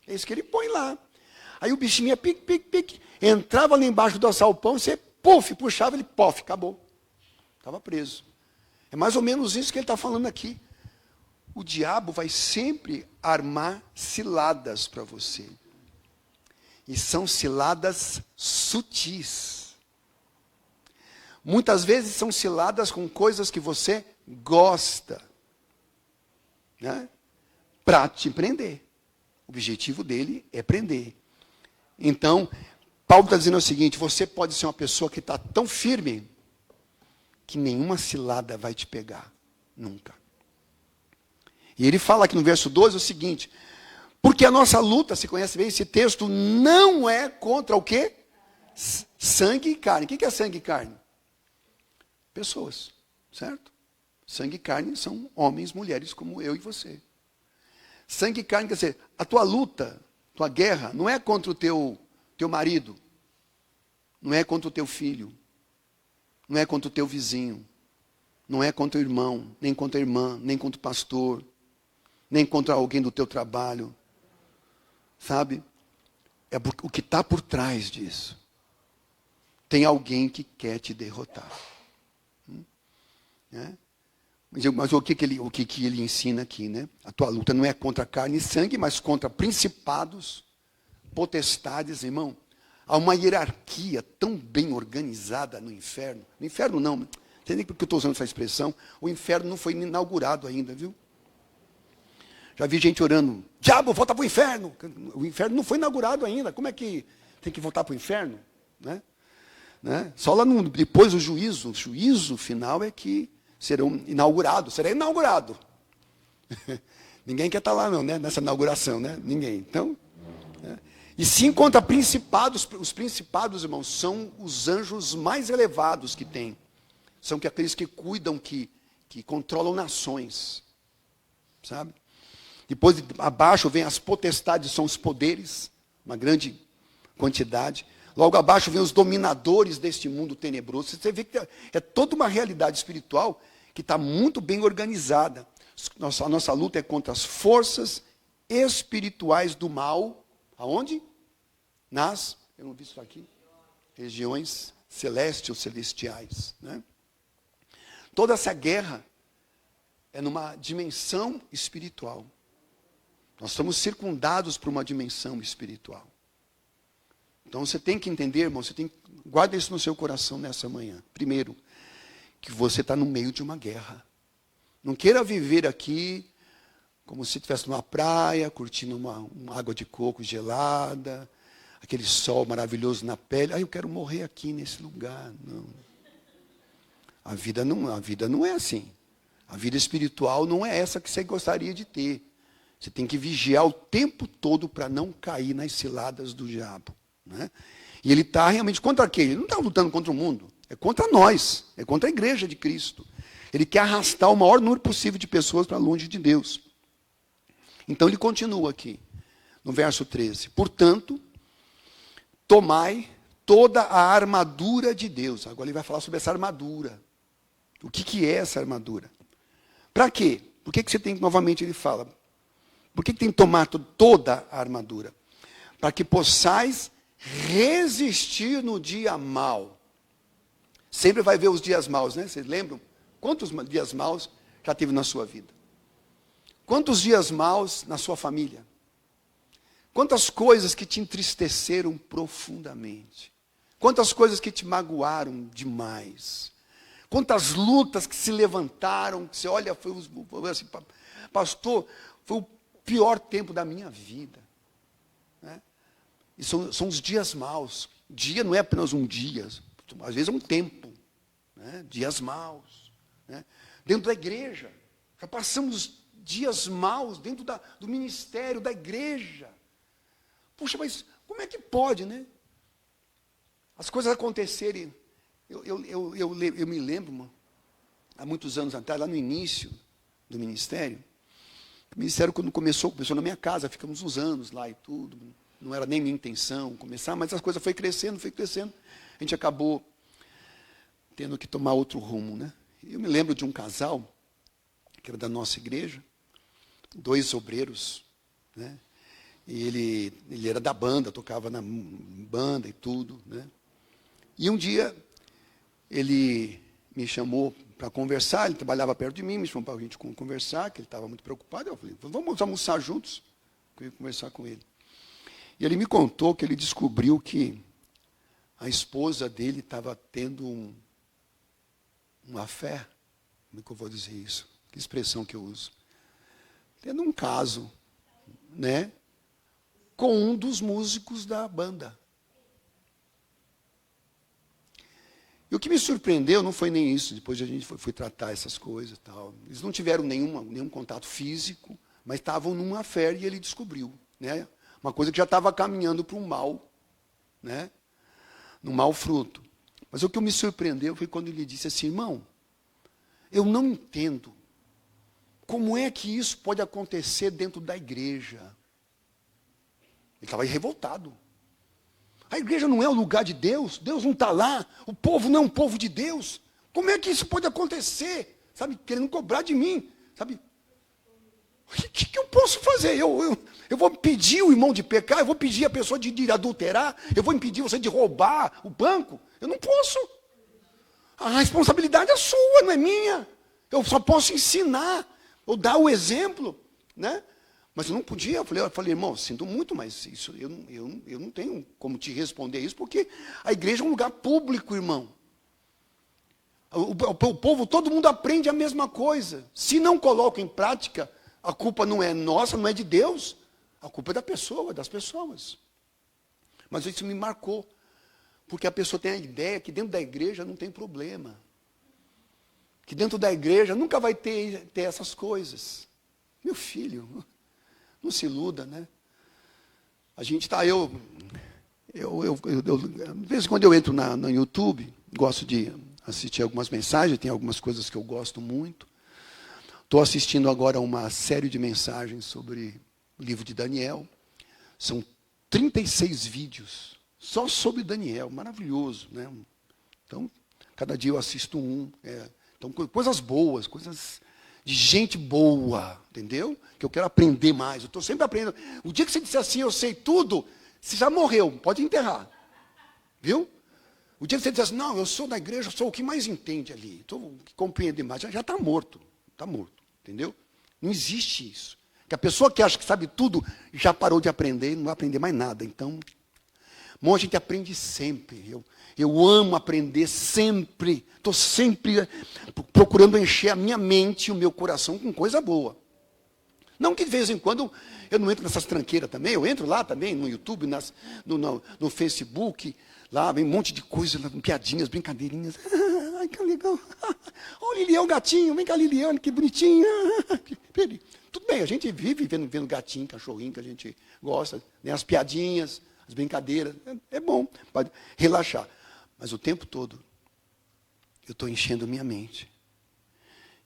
[SPEAKER 1] É isso que ele põe lá. Aí o bichinho ia pique, pique, pique, entrava lá embaixo do assalpão, você puxava, ele acabou. Estava preso. É mais ou menos isso que ele está falando aqui. O diabo vai sempre armar ciladas para você. E são ciladas sutis. Muitas vezes são ciladas com coisas que você gosta, né? Para te prender. O objetivo dele é prender. Então, Paulo está dizendo o seguinte: você pode ser uma pessoa que está tão firme que nenhuma cilada vai te pegar. Nunca. E ele fala aqui no verso 12 o seguinte: porque a nossa luta, você conhece bem esse texto, não é contra o quê? Sangue e carne. O que é sangue e carne? Pessoas, certo? Sangue e carne são homens, mulheres como eu e você. Sangue e carne quer dizer, a tua luta, tua guerra, não é contra o teu marido, não é contra o teu filho, não é contra o teu vizinho, não é contra o irmão, nem contra a irmã, nem contra o pastor, nem contra alguém do teu trabalho. Sabe? É o que está por trás disso. Tem alguém que quer te derrotar. Né? Mas o que ele ensina aqui, né? A tua luta não é contra carne e sangue, mas contra principados, potestades, irmão. Há uma hierarquia tão bem organizada no inferno. No inferno não, não sei nem porque eu estou usando essa expressão. O inferno não foi inaugurado ainda, viu? Já vi gente orando, diabo, volta para o inferno. O inferno não foi inaugurado ainda. Como é que tem que voltar para o inferno? Né? Só lá depois do juízo, o juízo final é que será inaugurado. Ninguém quer estar lá não, né? Nessa inauguração, né? Ninguém. Então, e sim contra principados, os principados, irmãos, são os anjos mais elevados que tem. São aqueles que cuidam, que controlam nações. Sabe? Depois, abaixo, vem as potestades, são os poderes, uma grande quantidade. Logo abaixo, vem os dominadores deste mundo tenebroso. Você vê que é toda uma realidade espiritual que está muito bem organizada. A nossa luta é contra as forças espirituais do mal. Aonde? Eu não vi isso aqui, regiões celestes ou celestiais. Né? Toda essa guerra é numa dimensão espiritual. Nós somos circundados por uma dimensão espiritual. Então você tem que entender, irmão, guarda isso no seu coração nessa manhã. Primeiro, que você está no meio de uma guerra. Não queira viver aqui como se estivesse numa praia, curtindo uma água de coco gelada, aquele sol maravilhoso na pele. Eu quero morrer aqui nesse lugar. Não. A vida não é assim. A vida espiritual não é essa que você gostaria de ter. Você tem que vigiar o tempo todo para não cair nas ciladas do diabo. Né? E ele está realmente contra quem? Ele não está lutando contra o mundo. É contra nós. É contra a igreja de Cristo. Ele quer arrastar o maior número possível de pessoas para longe de Deus. Então ele continua aqui, no verso 13. Portanto, tomai toda a armadura de Deus. Agora ele vai falar sobre essa armadura. O que é essa armadura? Para quê? Por que você tem, novamente ele fala, por que tem que tomar toda a armadura? Para que possais resistir no dia mau. Sempre vai ver os dias maus, né? Vocês lembram? Quantos dias maus já teve na sua vida? Quantos dias maus na sua família? Quantas coisas que te entristeceram profundamente? Quantas coisas que te magoaram demais? Quantas lutas que se levantaram, que você olha, foi assim, pastor, foi o pior tempo da minha vida. Né? E são os dias maus. Dia não é apenas um dia, às vezes é um tempo. Né? Dias maus. Né? Dentro da igreja, já passamos dias maus dentro do ministério, da igreja. Puxa, mas como é que pode, né? As coisas acontecerem. Eu me lembro, há muitos anos atrás, lá no início do ministério, o ministério quando começou na minha casa, ficamos uns anos lá e tudo, não era nem minha intenção começar, mas as coisas foi crescendo, a gente acabou tendo que tomar outro rumo, né? Eu me lembro de um casal, que era da nossa igreja, 2 obreiros, né? E ele era da banda, tocava na banda e tudo, né? E um dia ele me chamou para conversar, ele trabalhava perto de mim, me chamou para a gente conversar, que ele estava muito preocupado. Eu falei, vamos almoçar juntos, eu ia conversar com ele. E ele me contou que ele descobriu que a esposa dele estava tendo uma fé, como é que eu vou dizer isso? Que expressão que eu uso? Tendo um caso, né? Com um dos músicos da banda. E o que me surpreendeu não foi nem isso, depois a gente foi tratar essas coisas e tal. Eles não tiveram nenhum contato físico, mas estavam numa fé e ele descobriu, né? Uma coisa que já estava caminhando para um mal, né? No mau fruto. Mas o que me surpreendeu foi quando ele disse assim, irmão, eu não entendo como é que isso pode acontecer dentro da igreja. Ele estava revoltado. A igreja não é o lugar de Deus, Deus não está lá, o povo não é um povo de Deus. Como é que isso pode acontecer? Sabe, querendo cobrar de mim, sabe? O que eu posso fazer? Eu vou impedir o irmão de pecar, eu vou impedir a pessoa de adulterar, eu vou impedir você de roubar o banco? Eu não posso. A responsabilidade é sua, não é minha. Eu só posso ensinar, ou dar o exemplo, né? Mas eu não podia, eu falei, irmão, sinto muito, mas isso, eu não tenho como te responder isso, porque a igreja é um lugar público, irmão. O povo, todo mundo aprende a mesma coisa. Se não coloca em prática, a culpa não é nossa, não é de Deus, a culpa é da pessoa, das pessoas. Mas isso me marcou, porque a pessoa tem a ideia que dentro da igreja não tem problema. Que dentro da igreja nunca vai ter essas coisas. Meu filho, não se iluda, né? A gente está, de vez em quando eu entro no YouTube, gosto de assistir algumas mensagens, tem algumas coisas que eu gosto muito. Estou assistindo agora uma série de mensagens sobre o livro de Daniel. São 36 vídeos, só sobre Daniel, maravilhoso, né? Então, cada dia eu assisto um. Então, coisas boas, coisas de gente boa, entendeu? Que eu quero aprender mais. Eu estou sempre aprendendo. O dia que você disser assim, eu sei tudo, você já morreu, pode enterrar. Viu? O dia que você disser assim, não, eu sou da igreja, eu sou o que mais entende ali, o que compreende mais, já está morto. Está morto, entendeu? Não existe isso. Que a pessoa que acha que sabe tudo, já parou de aprender, não vai aprender mais nada. Então, bom, a gente aprende sempre. Eu amo aprender sempre. Estou sempre procurando encher a minha mente e o meu coração com coisa boa. Não que de vez em quando eu não entro nessas tranqueiras também. Eu entro lá também, no YouTube, no Facebook. Lá vem um monte de coisa, piadinhas, brincadeirinhas. Ai, que legal. Olha o Lilian, o gatinho. Vem cá, Liliane, que bonitinho. Tudo bem, a gente vive vendo gatinho, cachorrinho, que a gente gosta. Né? As piadinhas, as brincadeiras. É bom, pode relaxar. Mas o tempo todo, eu estou enchendo minha mente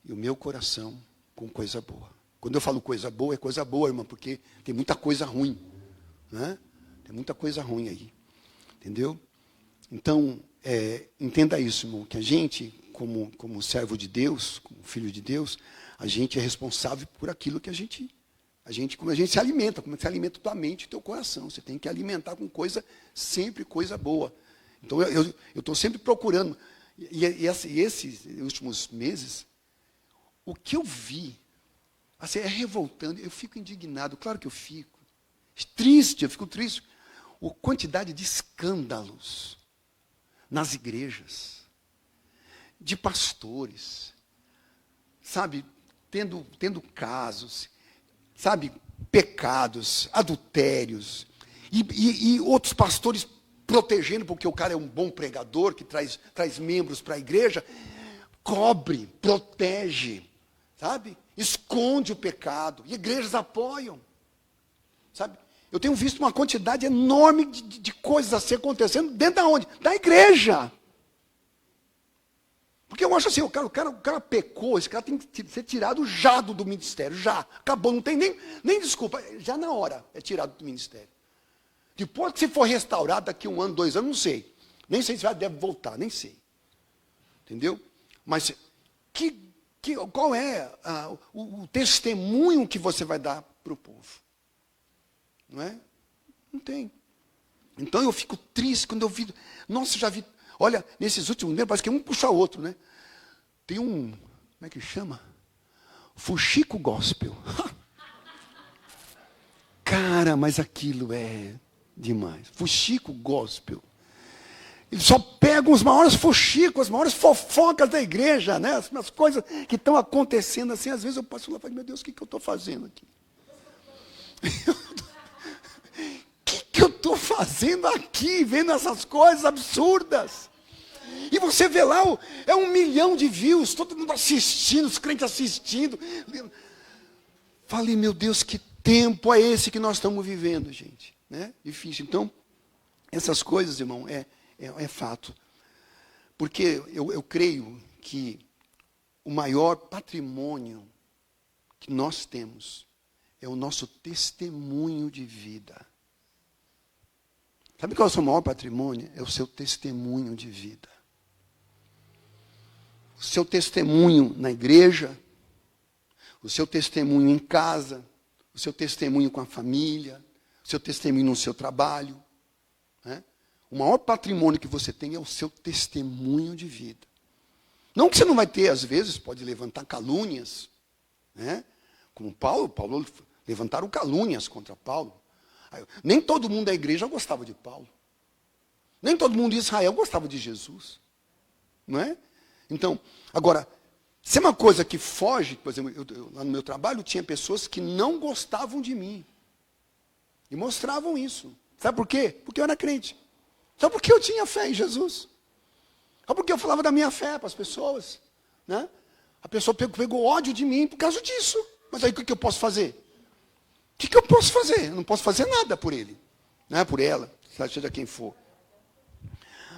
[SPEAKER 1] e o meu coração com coisa boa. Quando eu falo coisa boa, é coisa boa, irmão, porque tem muita coisa ruim. Né? Tem muita coisa ruim aí. Entendeu? Então, entenda isso, irmão, que a gente, como servo de Deus, como filho de Deus, a gente é responsável por aquilo que como a gente se alimenta, como você alimenta tua mente e teu coração. Você tem que alimentar com sempre coisa boa. Então, eu estou sempre procurando. E esses últimos meses, o que eu vi, assim, é revoltante. Eu fico indignado, claro que eu fico. Eu fico triste. A quantidade de escândalos nas igrejas, de pastores, sabe, tendo casos, sabe, pecados, adultérios, e outros pastores protegendo, porque o cara é um bom pregador, que traz membros para a igreja, cobre, protege, sabe? Esconde o pecado, e igrejas apoiam, sabe? Eu tenho visto uma quantidade enorme de coisas assim acontecendo dentro da onde? Da igreja. Porque eu acho assim, o cara pecou, esse cara tem que ser tirado já do ministério, já. Acabou, não tem nem desculpa, já na hora é tirado do ministério. Depois que se for restaurado daqui 1 ano, 2 anos, não sei. Nem sei se deve voltar, nem sei. Entendeu? Mas qual é o testemunho que você vai dar para o povo? Não é? Não tem. Então eu fico triste quando eu vi. Nossa, já vi. Olha, nesses últimos meses, parece que um puxa o outro, né? Tem como é que chama? Fuxico Gospel. Cara, mas aquilo é demais. Fuxico Gospel. Eles só pegam os maiores fuxicos, as maiores fofocas da igreja, né? As coisas que estão acontecendo assim. Às vezes eu passo lá e falo, meu Deus, o que eu estou fazendo aqui? O que eu estou fazendo aqui, vendo essas coisas absurdas? E você vê lá, é 1 milhão de views, todo mundo assistindo, os crentes assistindo. Falei, meu Deus, que tempo é esse que nós estamos vivendo, gente? Né? Difícil. Então, essas coisas, irmão, é fato. Porque eu creio que o maior patrimônio que nós temos é o nosso testemunho de vida. Sabe qual é o seu maior patrimônio? É o seu testemunho de vida. O seu testemunho na igreja, o seu testemunho em casa, o seu testemunho com a família, o seu testemunho no seu trabalho. Né? O maior patrimônio que você tem é o seu testemunho de vida. Não que você não vai ter, às vezes, pode levantar calúnias, né? Como Paulo levantaram calúnias contra Paulo. Nem todo mundo da igreja gostava de Paulo. Nem todo mundo de Israel gostava de Jesus. Não é? Então, agora, se é uma coisa que foge, por exemplo, lá no meu trabalho tinha pessoas que não gostavam de mim. E mostravam isso. Sabe por quê? Porque eu era crente. Só porque eu tinha fé em Jesus. Só porque eu falava da minha fé para as pessoas. Né? A pessoa pegou ódio de mim por causa disso. Mas aí o que eu posso fazer? O que eu posso fazer? Eu não posso fazer nada por ele. Não é por ela, seja quem for.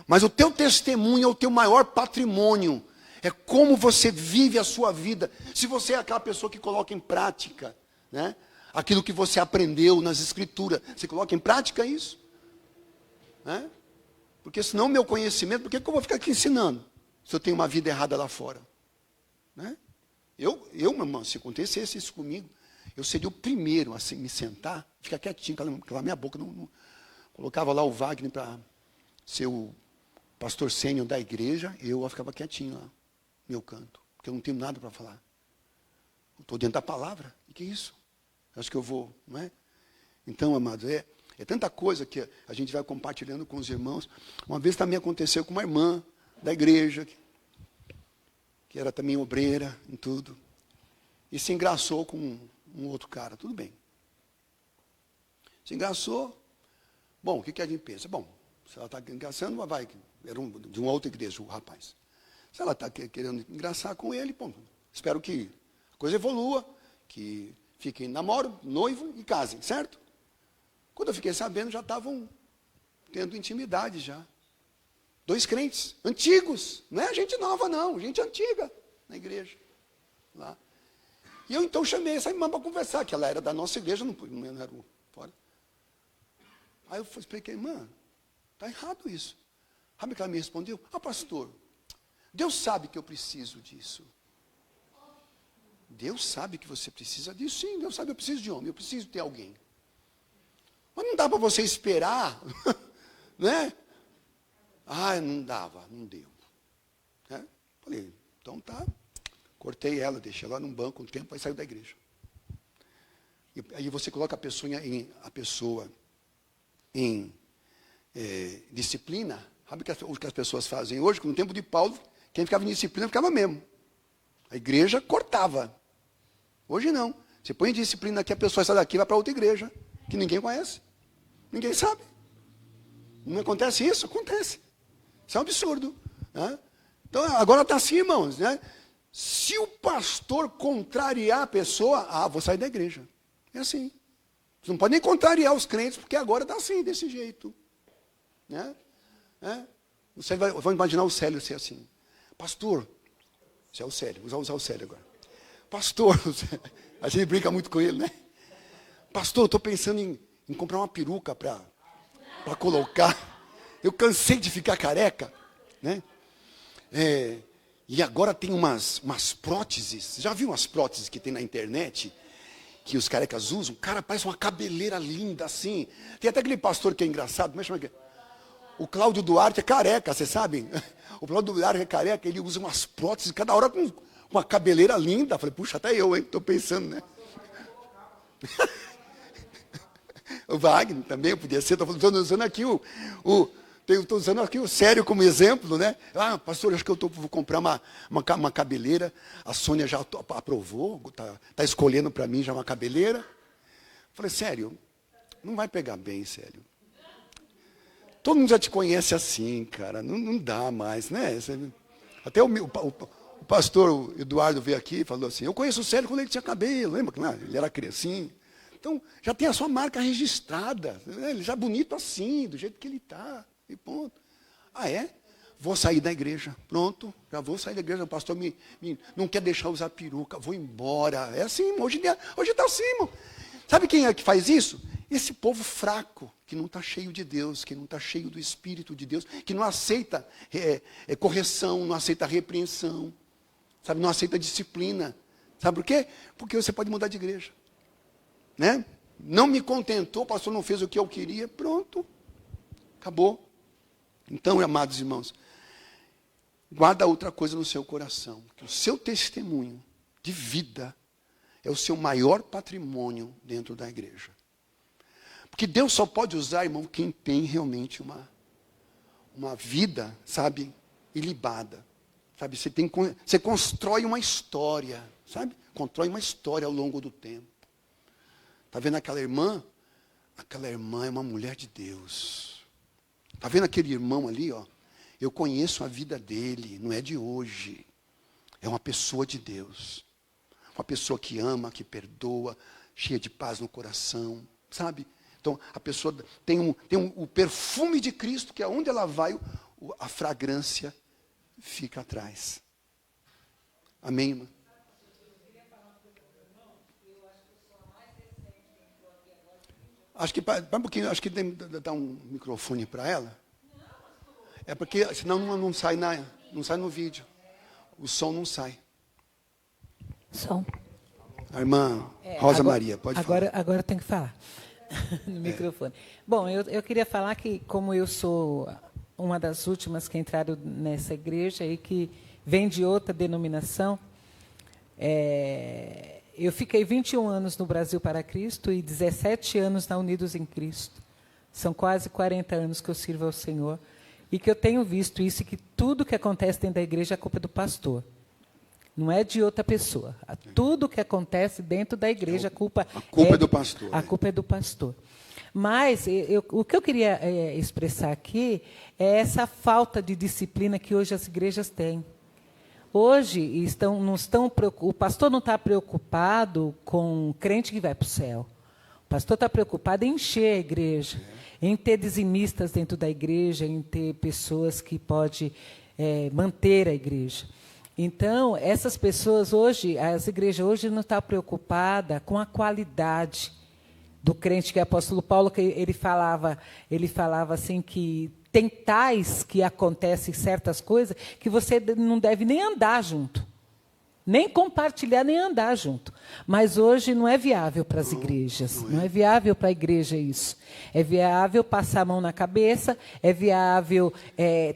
[SPEAKER 1] Mas o teu testemunho é o teu maior patrimônio. É como você vive a sua vida. Se você é aquela pessoa que coloca em prática, né, aquilo que você aprendeu nas escrituras, você coloca em prática isso? Né? Porque senão o meu conhecimento, por que eu vou ficar aqui ensinando? Se eu tenho uma vida errada lá fora. Né? Eu, meu irmão, se acontecesse isso comigo, eu seria o primeiro a me sentar, ficar quietinho, calar minha boca. Não colocava lá o Wagner para ser o pastor sênior da igreja, eu ficava quietinho lá, no meu canto, porque eu não tenho nada para falar. Estou dentro da palavra, o que é isso? Acho que eu vou, não é? Então, amados, é tanta coisa que a gente vai compartilhando com os irmãos. Uma vez também aconteceu com uma irmã da igreja, que era também obreira em tudo, e se engraçou com um outro cara, tudo bem. Se engraçou, bom, o que a gente pensa? Bom, se ela está engraçando, vai, era de uma outra igreja, o rapaz. Se ela está querendo engraçar com ele, bom, espero que a coisa evolua, que fiquem namoro, noivo e casem, certo? Quando eu fiquei sabendo, já estavam tendo intimidade já. 2 crentes, antigos, não é gente nova não, gente antiga na igreja. Lá. E eu então chamei essa irmã para conversar, que ela era da nossa igreja, não era fora. Aí eu expliquei, irmã, está errado isso. Sabe o que ela me respondeu? Pastor, Deus sabe que eu preciso disso. Deus sabe que você precisa disso? Sim, Deus sabe que eu preciso de homem, eu preciso ter alguém. Mas não dá para você esperar, né? Não dava, não deu. Né? Falei, então tá. Cortei ela, deixei ela num banco um tempo, aí saiu da igreja. E aí você coloca a pessoa em disciplina. Sabe o que as pessoas fazem hoje? No tempo de Paulo, quem ficava em disciplina ficava mesmo. A igreja cortava. Hoje não. Você põe em disciplina aqui, a pessoa sai daqui e vai para outra igreja, que ninguém conhece. Ninguém sabe. Não acontece isso? Acontece. Isso é um absurdo. Né? Então, agora está assim, irmãos. Né? Se o pastor contrariar a pessoa, vou sair da igreja. É assim. Você não pode nem contrariar os crentes, porque agora está assim, desse jeito. Né? Você vai imaginar o Célio ser assim. Pastor, você é o Célio, vou usar o Célio agora. Pastor, a gente brinca muito com ele, né? Pastor, estou pensando em comprar uma peruca para colocar. Eu cansei de ficar careca, né? E agora tem umas próteses. Já viu umas próteses que tem na internet? Que os carecas usam? Cara, parece uma cabeleira linda assim. Tem até aquele pastor que é engraçado. Como é que é? O Cláudio Duarte é careca, você sabe? O Cláudio Duarte é careca, ele usa umas próteses, cada hora com uma cabeleira linda. Falei, puxa, até eu, hein? Estou pensando, né? O Wagner também podia ser. Estou usando aqui estou usando aqui o Sério como exemplo, né? Pastor, acho que vou comprar uma cabeleira. A Sônia já aprovou, está escolhendo para mim já uma cabeleira. Falei, sério, não vai pegar bem, sério. todo mundo já te conhece assim, cara. Não dá mais, né? Até o pastor Eduardo veio aqui e falou assim, eu conheço o Célio quando ele tinha cabelo, lembra? Ele era criancinha. Então, já tem a sua marca registrada. Né? Ele já bonito assim, do jeito que ele está. E ponto. Ah, é? Vou sair da igreja. Pronto, já vou sair da igreja. O pastor não quer deixar usar peruca. Vou embora. É assim, hoje está assim, irmão. Sabe quem é que faz isso? Esse povo fraco, que não está cheio de Deus, que não está cheio do Espírito de Deus, que não aceita correção, não aceita repreensão, sabe? Não aceita disciplina. Sabe por quê? Porque você pode mudar de igreja. Né? Não me contentou, o pastor não fez o que eu queria, pronto, acabou. Então, amados irmãos, guarda outra coisa no seu coração, que o seu testemunho de vida é o seu maior patrimônio dentro da igreja. Porque Deus só pode usar, irmão, quem tem realmente uma vida, sabe, ilibada. Sabe, você constrói uma história, sabe? Constrói uma história ao longo do tempo. Está vendo aquela irmã? Aquela irmã é uma mulher de Deus. Está vendo aquele irmão ali? Ó? Eu conheço a vida dele, não é de hoje. É uma pessoa de Deus. Uma pessoa que ama, que perdoa, cheia de paz no coração. Sabe? Então, a pessoa tem o perfume de Cristo, que aonde ela vai, a fragrância fica atrás. Amém, irmã? Acho que um pouquinho, acho que dá um microfone para ela. É porque senão não sai no vídeo. O som não sai.
[SPEAKER 2] Som.
[SPEAKER 1] A irmã Rosa Maria, pode falar.
[SPEAKER 2] Agora eu tenho que falar no microfone. Bom, eu queria falar que, como eu sou uma das últimas que entraram nessa igreja e que vem de outra denominação, eu fiquei 21 anos no Brasil para Cristo e 17 anos na Unidos em Cristo. São quase 40 anos que eu sirvo ao Senhor e que eu tenho visto isso, e que tudo que acontece dentro da igreja é culpa do pastor. Não é de outra pessoa. Tudo que acontece dentro da igreja, a culpa é
[SPEAKER 1] do pastor.
[SPEAKER 2] A culpa é do pastor. Mas o que eu queria expressar aqui é essa falta de disciplina que hoje as igrejas têm. Hoje, o pastor não está preocupado com o crente que vai para o céu. O pastor está preocupado em encher a igreja, em ter dizimistas dentro da igreja, em ter pessoas que podem manter a igreja. Então, essas pessoas hoje, as igrejas hoje não estão preocupadas com a qualidade do crente, que é o apóstolo Paulo, que ele falava assim que tem tais que acontecem certas coisas que você não deve nem andar junto, nem compartilhar, nem andar junto. Mas hoje não é viável para as igrejas, não é viável para a igreja isso. É viável passar a mão na cabeça, é viável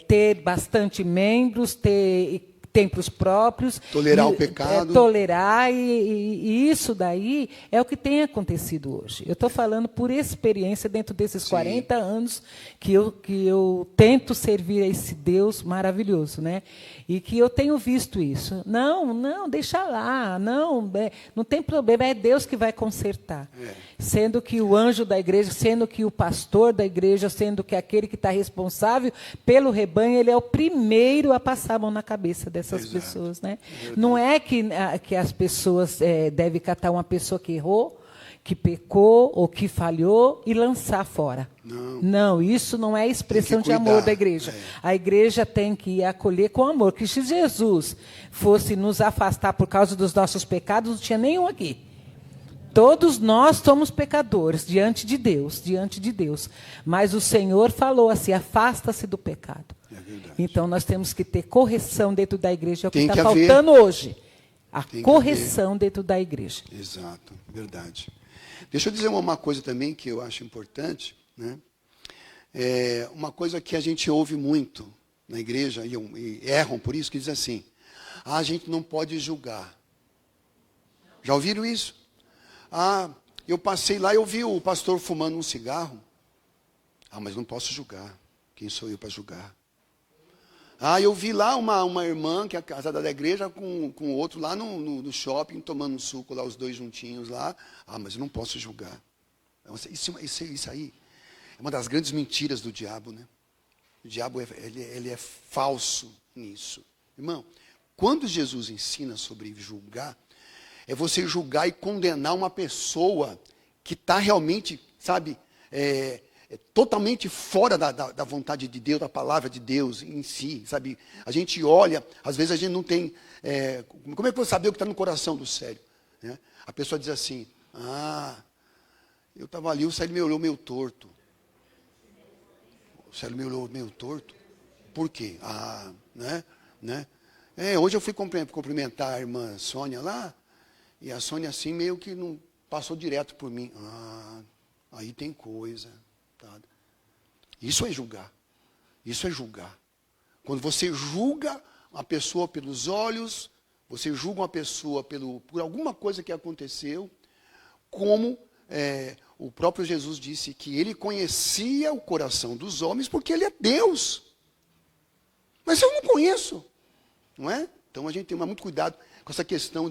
[SPEAKER 2] ter bastante membros, ter templos próprios.
[SPEAKER 1] Tolerar o pecado.
[SPEAKER 2] Tolerar, e isso daí é o que tem acontecido hoje. Eu estou falando por experiência dentro desses 40 anos que eu tento servir a esse Deus maravilhoso, né? E que eu tenho visto isso. Não, deixa lá, não tem problema, é Deus que vai consertar. Sendo que o anjo da igreja, sendo que o pastor da igreja, sendo que aquele que está responsável pelo rebanho, ele é o primeiro a passar a mão na cabeça dessas pessoas, né? Não é que as pessoas devem catar uma pessoa que errou, que pecou ou que falhou e lançar fora. Não, isso não é expressão de amor da igreja. A igreja tem que acolher com amor. Que se Jesus fosse nos afastar por causa dos nossos pecados, não tinha nenhum aqui. Todos nós somos pecadores diante de Deus. Mas o Senhor falou assim, afasta-se do pecado. Então, nós temos que ter correção dentro da igreja. É o que está faltando hoje. A correção dentro da igreja.
[SPEAKER 1] Exato, verdade. Deixa eu dizer uma coisa também que eu acho importante, né? Uma coisa que a gente ouve muito na igreja, e erram por isso, que diz assim, a gente não pode julgar. Já ouviram isso? Eu passei lá e eu vi o pastor fumando um cigarro. Mas não posso julgar. Quem sou eu para julgar? Eu vi lá uma irmã que é casada da igreja com outro lá no shopping, tomando um suco lá, os dois juntinhos lá. Mas eu não posso julgar. Isso aí é uma das grandes mentiras do diabo, né? O diabo ele é falso nisso. Irmão, quando Jesus ensina sobre julgar, é você julgar e condenar uma pessoa que está realmente, sabe, totalmente fora da vontade de Deus, da palavra de Deus em si, sabe? A gente olha, às vezes a gente não tem... como é que eu vou saber o que está no coração do Célio? Né? A pessoa diz assim, eu estava ali, o Célio me olhou meio torto. O Célio me olhou meio torto? Por quê? Né? Hoje eu fui cumprimentar a irmã Sônia lá, e a Sônia assim meio que não passou direto por mim. Aí tem coisa. Tá? Isso é julgar. Isso é julgar. Quando você julga uma pessoa pelos olhos, você julga uma pessoa por alguma coisa que aconteceu, como o próprio Jesus disse que ele conhecia o coração dos homens porque ele é Deus. Mas eu não conheço. Não é? Então a gente tem que tomar muito cuidado com essa questão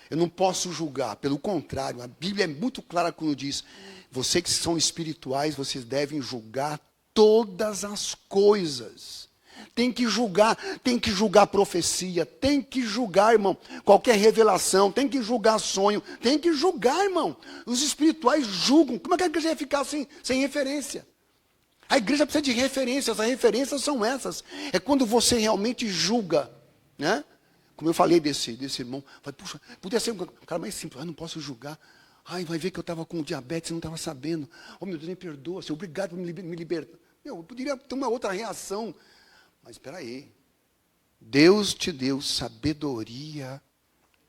[SPEAKER 1] eu não posso julgar. Pelo contrário, a Bíblia é muito clara quando diz, vocês que são espirituais, vocês devem julgar todas as coisas. Tem que julgar profecia, tem que julgar, irmão, qualquer revelação, tem que julgar sonho, tem que julgar, irmão. Os espirituais julgam. Como é que a igreja vai ficar sem referência? A igreja precisa de referências, as referências são essas. É quando você realmente julga, né? Como eu falei desse irmão, falei, puxa, podia ser um cara mais simples, não posso julgar. Vai ver que eu estava com diabetes e não estava sabendo. Oh, meu Deus, me perdoa, Senhor, obrigado por me libertar. Eu poderia ter uma outra reação. Mas espera aí. Deus te deu sabedoria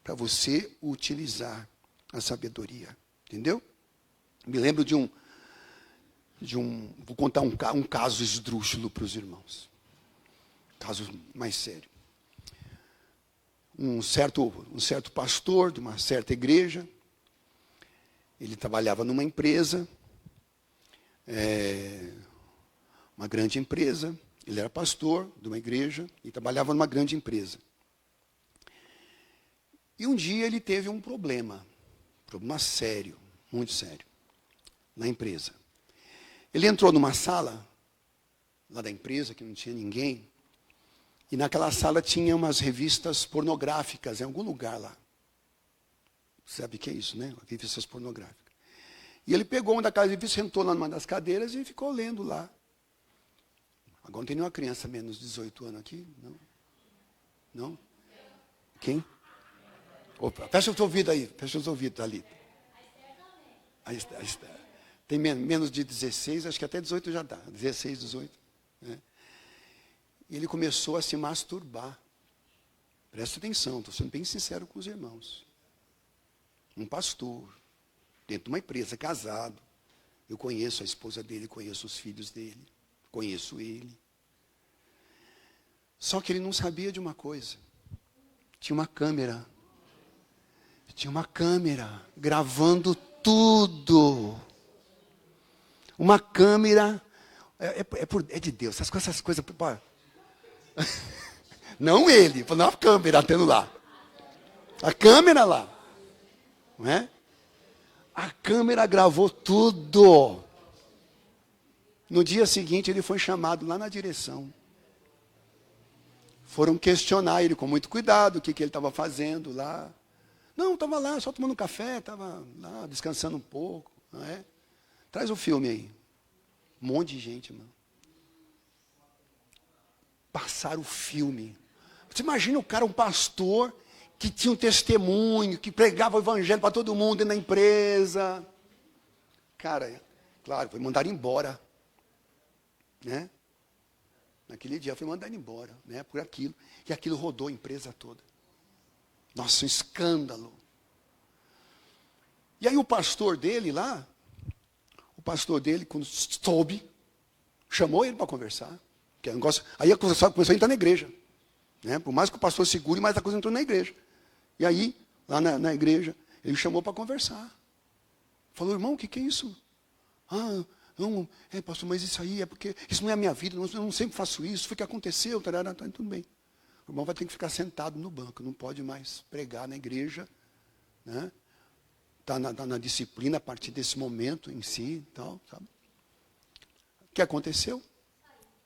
[SPEAKER 1] para você utilizar a sabedoria. Entendeu? Me lembro vou contar um caso esdrúxulo para os irmãos. Caso mais sério. Um certo pastor de uma certa igreja, ele trabalhava numa empresa, uma grande empresa, ele era pastor de uma igreja e trabalhava numa grande empresa. E um dia ele teve um problema sério, muito sério, na empresa. Ele entrou numa sala, lá da empresa, que não tinha ninguém, e naquela sala tinha umas revistas pornográficas, em algum lugar lá. Sabe o que é isso, né? Revistas pornográficas. E ele pegou uma daquelas revistas, sentou lá numa das cadeiras e ficou lendo lá. Agora não tem nenhuma criança menos de 18 anos aqui? Não? Não? Quem? Opa, fecha os ouvidos aí, fecha os ouvidos ali. Tem menos de 16, acho que até 18 já dá. 16, 18. Né? E ele começou a se masturbar. Presta atenção, estou sendo bem sincero com os irmãos. Um pastor, dentro de uma empresa, casado. Eu conheço a esposa dele, conheço os filhos dele, conheço ele. Só que ele não sabia de uma coisa. Tinha uma câmera gravando tudo. Uma câmera, é de Deus, essas coisas. Não ele, não a câmera tendo lá. A câmera lá. Não é? A câmera gravou tudo. No dia seguinte ele foi chamado lá na direção. Foram questionar ele com muito cuidado o que ele estava fazendo lá. Não, estava lá, só tomando café, estava lá descansando um pouco. Não é? Traz o filme aí. Um monte de gente, mano. Passaram o filme. Você imagina o cara, um pastor, que tinha um testemunho, que pregava o evangelho para todo mundo na empresa. Cara, claro, foi mandado embora. Né? Naquele dia foi mandado embora, né? Por aquilo. E aquilo rodou a empresa toda. Nossa, um escândalo. E aí o pastor dele lá, quando soube, chamou ele para conversar. Que é um negócio, aí a coisa começou a entrar na igreja. Né? Por mais que o pastor segure, mas a coisa entrou na igreja. E aí, lá na igreja, ele chamou para conversar. Falou, irmão, o que é isso? Não, pastor, mas isso aí é porque isso não é a minha vida, eu não sempre faço isso, foi o que aconteceu, tarará, tá, tudo bem. O irmão vai ter que ficar sentado no banco, não pode mais pregar na igreja, né? Tá na disciplina a partir desse momento em si, tal, sabe? O que aconteceu?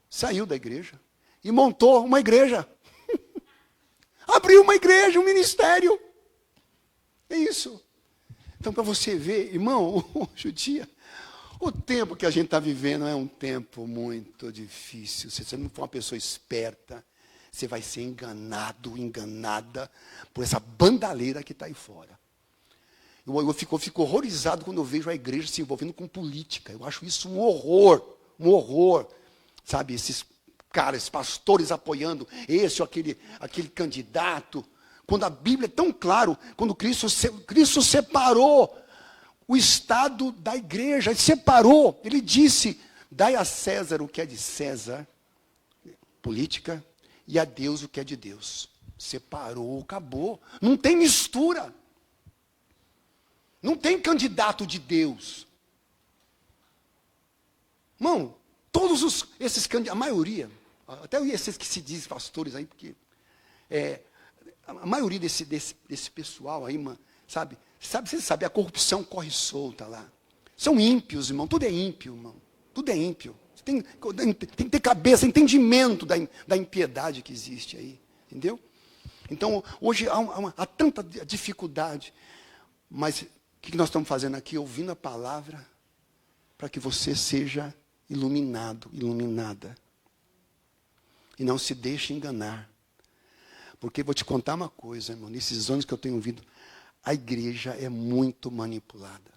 [SPEAKER 1] Saiu da igreja e montou uma igreja. Abriu uma igreja, um ministério. É isso. Então, para você ver, irmão, hoje em dia, o tempo que a gente está vivendo é um tempo muito difícil. Se você não for uma pessoa esperta, você vai ser enganado, enganada por essa bandaleira que está aí fora. Eu fico horrorizado quando eu vejo a igreja se envolvendo com política. Eu acho isso um horror, um horror. Sabe, esses caras, esses pastores apoiando esse ou aquele candidato. Quando a Bíblia é tão claro, quando Cristo separou o Estado da igreja, ele separou, ele disse, dai a César o que é de César, política, e a Deus o que é de Deus. Separou, acabou. Não tem mistura. Não tem candidato de Deus. Irmão, todos esses candidatos, a maioria, até esses que se dizem pastores aí, porque a maioria desse pessoal aí, você sabe, a corrupção corre solta lá. São ímpios, irmão, tudo é ímpio, irmão. Tudo é ímpio. Você tem que ter cabeça, entendimento da impiedade que existe aí, entendeu? Então, hoje há tanta dificuldade, mas o que nós estamos fazendo aqui? Ouvindo a palavra, para que você seja iluminado, iluminada. E não se deixe enganar. Porque vou te contar uma coisa, irmão, nesses anos que eu tenho ouvido, a igreja é muito manipulada.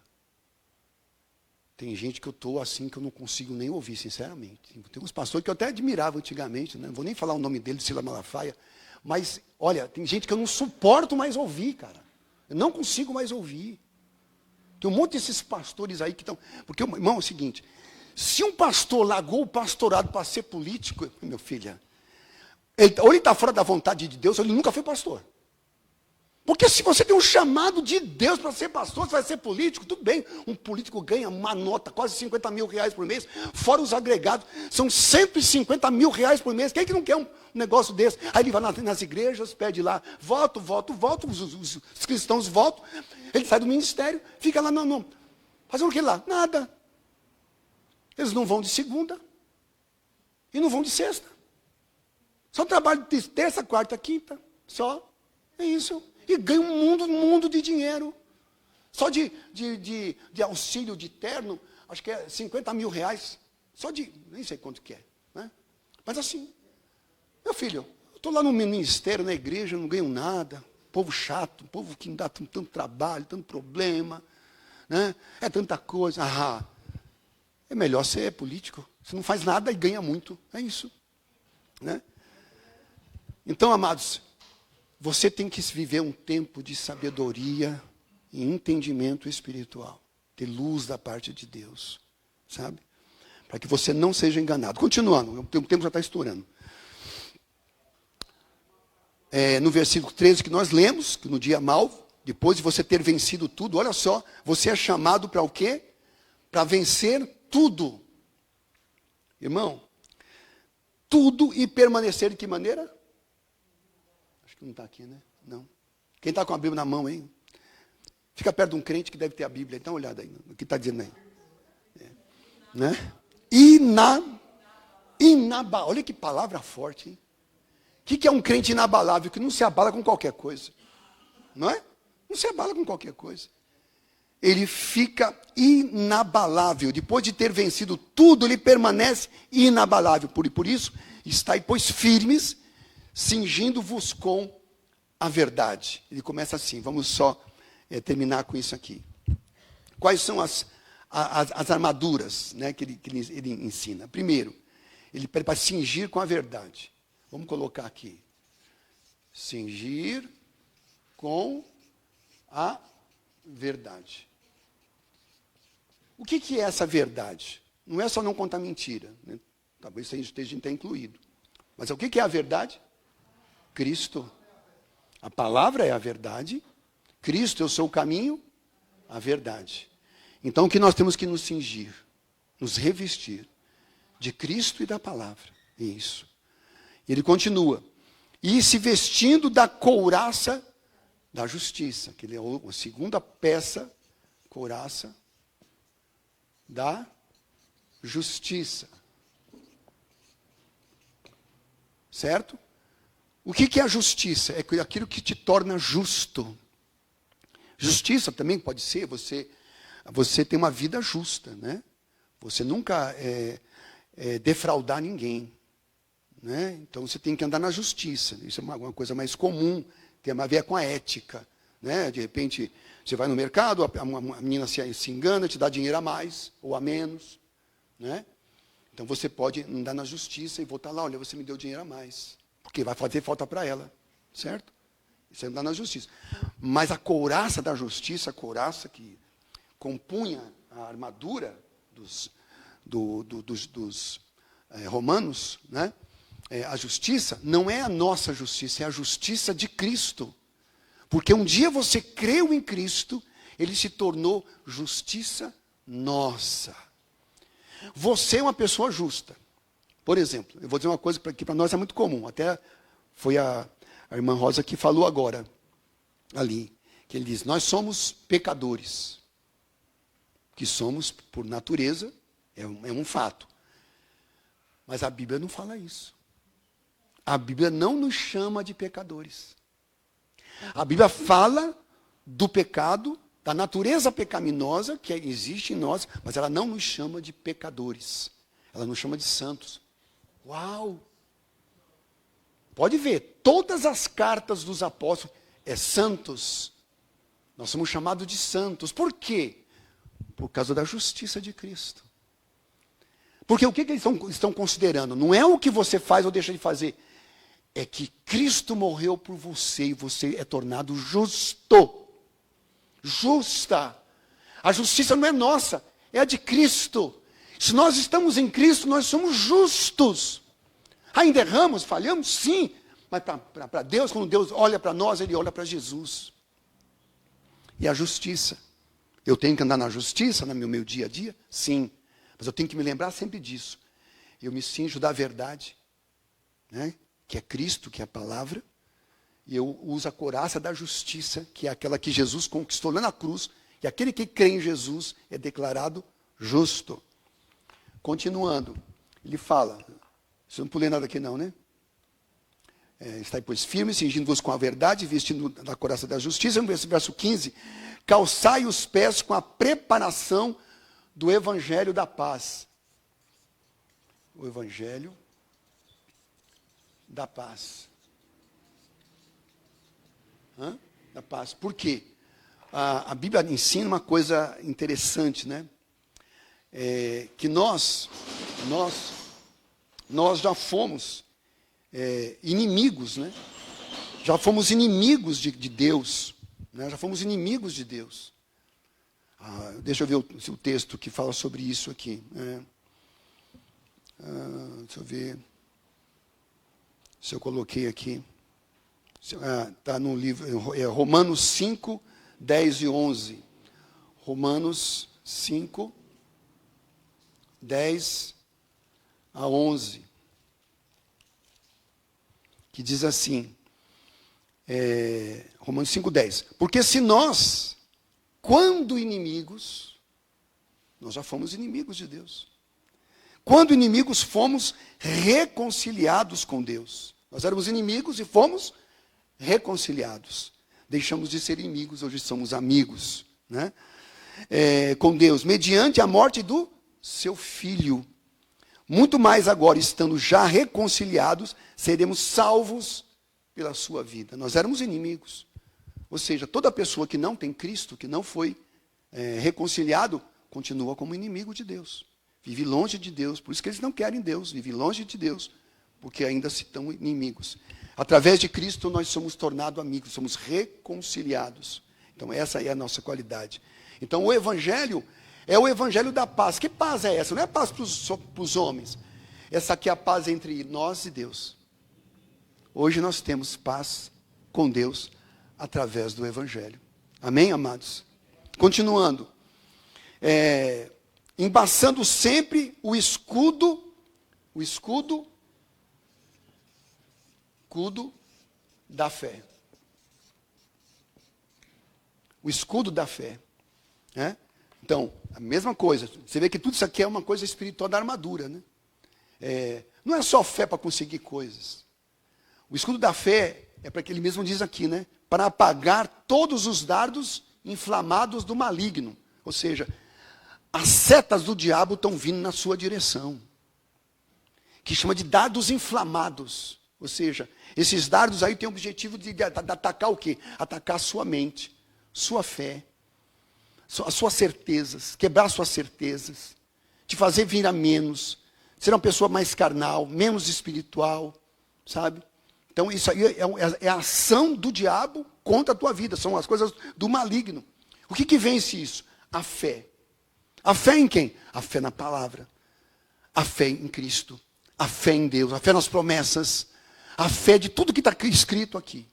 [SPEAKER 1] Tem gente que eu estou assim, que eu não consigo nem ouvir, sinceramente. Tem uns pastores que eu até admirava antigamente, né? Não vou nem falar o nome dele, Silas Malafaia, mas, olha, tem gente que eu não suporto mais ouvir, cara. Eu não consigo mais ouvir. Tem um monte desses pastores aí que estão... Porque, irmão, é o seguinte, se um pastor largou o pastorado para ser político, meu filho, ou ele está fora da vontade de Deus, ou ele nunca foi pastor. Porque se você tem um chamado de Deus para ser pastor, você vai ser político, tudo bem. Um político ganha uma nota, quase 50 mil reais por mês, fora os agregados, são 150 mil reais por mês. Quem é que não quer um negócio desse? Aí ele vai nas igrejas, pede lá, voto, os cristãos votam, ele sai do ministério, fica lá, não, fazendo o que lá? Nada. Eles não vão de segunda e não vão de sexta. Só trabalho de terça, quarta, quinta, só. É isso. E ganha um mundo de dinheiro. Só de auxílio de terno, acho que é 50 mil reais. Só de, nem sei quanto que é. Né? Mas assim, meu filho, eu estou lá no ministério, na igreja, não ganho nada. Povo chato, povo que me dá tanto trabalho, tanto problema. Né? É tanta coisa. É melhor ser político. Você não faz nada e ganha muito. É isso. Né? Então, amados, você tem que viver um tempo de sabedoria e entendimento espiritual. Ter luz da parte de Deus. Sabe? Para que você não seja enganado. Continuando, o tempo já está estourando. No versículo 13 que nós lemos, que no dia mau, depois de você ter vencido tudo, olha só, você é chamado para o quê? Para vencer tudo. Irmão, tudo e permanecer de que maneira? Acho que não está aqui, né? Não. Quem está com a Bíblia na mão aí? Fica perto de um crente que deve ter a Bíblia. Dá uma olhada aí, o que está dizendo aí. Né? Inabalável. Olha que palavra forte, hein? O que é um crente inabalável? Que não se abala com qualquer coisa. Não é? Não se abala com qualquer coisa. Ele fica inabalável. Depois de ter vencido tudo, ele permanece inabalável. Por isso, estai, pois, firmes, cingindo-vos com a verdade. Ele começa assim, vamos só terminar com isso aqui. Quais são as armaduras, né, que ele ensina? Primeiro, ele pede para cingir com a verdade. Vamos colocar aqui. Cingir com a verdade. O que é essa verdade? Não é só não contar mentira. Né? Talvez isso esteja incluído. Mas o que é a verdade? Cristo. A palavra é a verdade. Cristo, eu sou o caminho, a verdade. Então, o que nós temos que nos cingir? Nos revestir de Cristo e da palavra. Isso. Ele continua. E se vestindo da couraça da justiça, que é a segunda peça, couraça da justiça. certo? O que é a justiça? É aquilo que te torna justo. Justiça também pode ser você ter uma vida justa, né? Você nunca defraudar ninguém, né? Então você tem que andar na justiça. Isso é uma coisa mais comum, tem a ver com a ética, né? De repente você vai no mercado, a menina se engana, te dá dinheiro a mais ou a menos, né? Então você pode andar na justiça e voltar lá, olha, você me deu dinheiro a mais, porque vai fazer falta para ela, certo? Isso é andar na justiça. Mas a couraça da justiça, a couraça que compunha a armadura dos romanos, né? A justiça não é a nossa justiça, é a justiça de Cristo. Porque um dia você creu em Cristo, ele se tornou justiça nossa. Você é uma pessoa justa. Por exemplo, eu vou dizer uma coisa que para nós é muito comum. Até foi a irmã Rosa que falou agora, ali, que ele diz, nós somos pecadores. Que somos, por natureza, é um fato. Mas a Bíblia não fala isso. A Bíblia não nos chama de pecadores. A Bíblia fala do pecado, da natureza pecaminosa que existe em nós, mas ela não nos chama de pecadores. Ela nos chama de santos. Uau! Pode ver, todas as cartas dos apóstolos santos. Nós somos chamados de santos. Por quê? Por causa da justiça de Cristo. Porque o que eles estão considerando? Não é o que você faz ou deixa de fazer. É que Cristo morreu por você e você é tornado justo. Justa. A justiça não é nossa, é a de Cristo. Se nós estamos em Cristo, nós somos justos. Ainda erramos, falhamos? Sim. Mas para Deus, quando Deus olha para nós, Ele olha para Jesus. E a justiça. Eu tenho que andar na justiça no meu dia a dia? Sim. Mas eu tenho que me lembrar sempre disso. Eu me cinjo da verdade, né? Que é Cristo, que é a palavra. E eu uso a couraça da justiça, que é aquela que Jesus conquistou lá na cruz. E aquele que crê em Jesus é declarado justo. Continuando, ele fala, você não pulei nada aqui não, né? Está, pois, firme, cingindo-vos com a verdade, vestindo da couraça da justiça. No verso 15, calçai os pés com a preparação do evangelho da paz. O evangelho da paz. Da paz. Por quê? A Bíblia ensina uma coisa interessante, né? Que nós já fomos inimigos, né? Já fomos inimigos de Deus, né? Já fomos inimigos de Deus. Deixa eu ver o texto que fala sobre isso aqui. Deixa eu ver se eu coloquei aqui. Está no livro Romanos 5, 10 e 11. Romanos 5, 10 a 11. Que diz assim, Romanos 5, 10. Porque se nós, quando inimigos, nós já fomos inimigos de Deus. Quando inimigos, fomos reconciliados com Deus. Nós éramos inimigos e fomos reconciliados. Deixamos de ser inimigos, hoje somos amigos, né? Com Deus, mediante a morte do seu Filho. Muito mais agora, estando já reconciliados, seremos salvos pela sua vida. Nós éramos inimigos. Ou seja, toda pessoa que não tem Cristo, que não foi reconciliado, continua como inimigo de Deus. Vive longe de Deus, por isso que eles não querem Deus, vive longe de Deus, porque ainda se estão inimigos. Através de Cristo nós somos tornados amigos, somos reconciliados. Então essa é a nossa qualidade. Então o Evangelho é o Evangelho da paz. Que paz é essa? Não é paz para os homens. Essa aqui é a paz entre nós e Deus. Hoje nós temos paz com Deus através do Evangelho. Amém, amados? Continuando. Embaçando sempre o escudo da fé. O escudo da fé. Né? Então, a mesma coisa. Você vê que tudo isso aqui é uma coisa espiritual da armadura. Né? Não é só fé para conseguir coisas. O escudo da fé é para que ele mesmo diz aqui, né? Para apagar todos os dardos inflamados do maligno. Ou seja, as setas do diabo estão vindo na sua direção. Que chama de dardos inflamados. Ou seja, esses dardos aí têm o objetivo de atacar o quê? Atacar a sua mente, sua fé, as suas certezas, quebrar suas certezas, te fazer vir a menos, ser uma pessoa mais carnal, menos espiritual, sabe? Então isso aí é a ação do diabo contra a tua vida, são as coisas do maligno. O que vence isso? A fé. A fé em quem? A fé na palavra, a fé em Cristo, a fé em Deus, a fé nas promessas, a fé de tudo que está escrito aqui.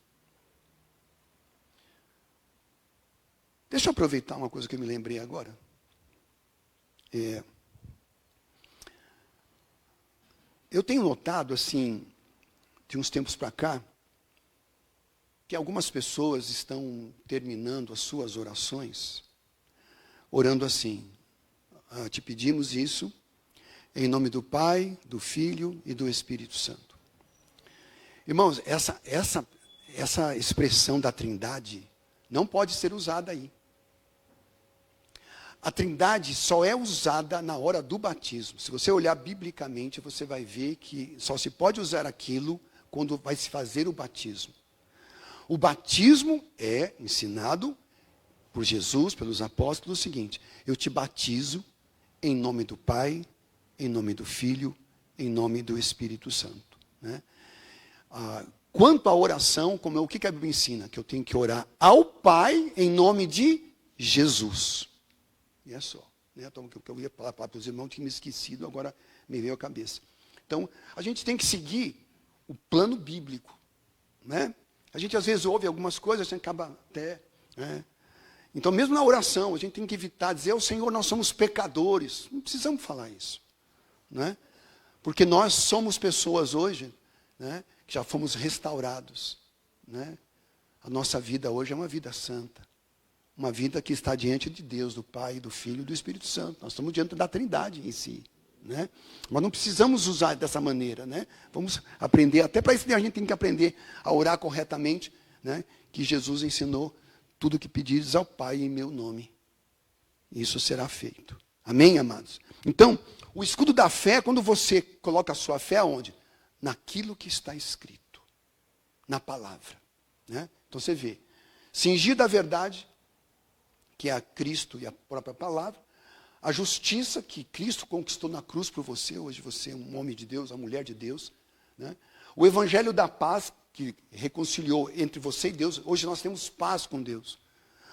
[SPEAKER 1] Deixa eu aproveitar uma coisa que eu me lembrei agora. Eu tenho notado, assim, de uns tempos para cá, que algumas pessoas estão terminando as suas orações, orando assim: te pedimos isso, em nome do Pai, do Filho e do Espírito Santo. Irmãos, essa expressão da Trindade não pode ser usada aí. A Trindade só é usada na hora do batismo. Se você olhar biblicamente, você vai ver que só se pode usar aquilo quando vai se fazer o batismo. O batismo é ensinado por Jesus, pelos apóstolos, o seguinte: eu te batizo em nome do Pai, em nome do Filho, em nome do Espírito Santo. Né? Quanto à oração, o que a Bíblia ensina? Que eu tenho que orar ao Pai em nome de Jesus. E é só. Né? Então, o que eu ia falar para os irmãos, tinha me esquecido, agora me veio à cabeça. Então, a gente tem que seguir o plano bíblico. Né? A gente, às vezes, ouve algumas coisas, a gente acaba até... Né? Então, mesmo na oração, a gente tem que evitar dizer: ao Senhor, nós somos pecadores. Não precisamos falar isso. Né? Porque nós somos pessoas hoje, né, que já fomos restaurados. Né? A nossa vida hoje é uma vida santa. Uma vida que está diante de Deus, do Pai, do Filho e do Espírito Santo. Nós estamos diante da Trindade em si. Né? Mas não precisamos usar dessa maneira. Né? Vamos aprender, até para isso a gente tem que aprender a orar corretamente, né? Que Jesus ensinou: tudo que pedires ao Pai em meu nome, isso será feito. Amém, amados? Então, o escudo da fé, quando você coloca a sua fé aonde? Naquilo que está escrito, na palavra. Né? Então você vê, cingir da verdade, que é a Cristo e a própria palavra, a justiça que Cristo conquistou na cruz por você, hoje você é um homem de Deus, uma mulher de Deus, né? O evangelho da paz, que reconciliou entre você e Deus, hoje nós temos paz com Deus.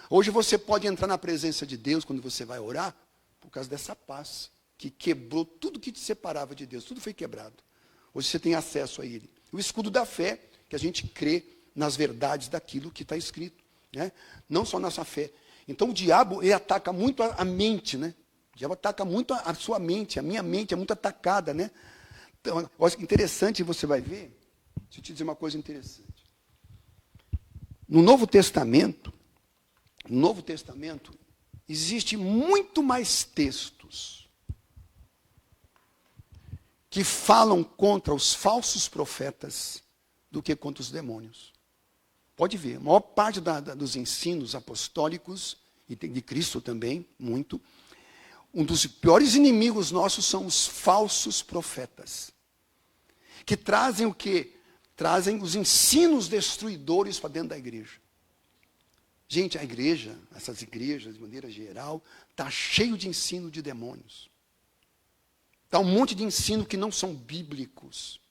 [SPEAKER 1] Hoje você pode entrar na presença de Deus quando você vai orar, por causa dessa paz, que quebrou tudo que te separava de Deus, tudo foi quebrado. Hoje você tem acesso a Ele. O escudo da fé, que a gente crê nas verdades daquilo que está escrito. Né? Não só nossa fé. Então o diabo, ele ataca muito a mente, né? O diabo ataca muito a sua mente, a minha mente é muito atacada, né? Então, eu acho que interessante, você vai ver, deixa eu te dizer uma coisa interessante. No Novo Testamento, existe muito mais textos que falam contra os falsos profetas do que contra os demônios. Pode ver, a maior parte dos ensinos apostólicos, e de Cristo também, muito, um dos piores inimigos nossos são os falsos profetas, que trazem o quê? Trazem os ensinos destruidores para dentro da igreja. Gente, a igreja, essas igrejas, de maneira geral, está cheio de ensino de demônios. Está um monte de ensino que não são bíblicos.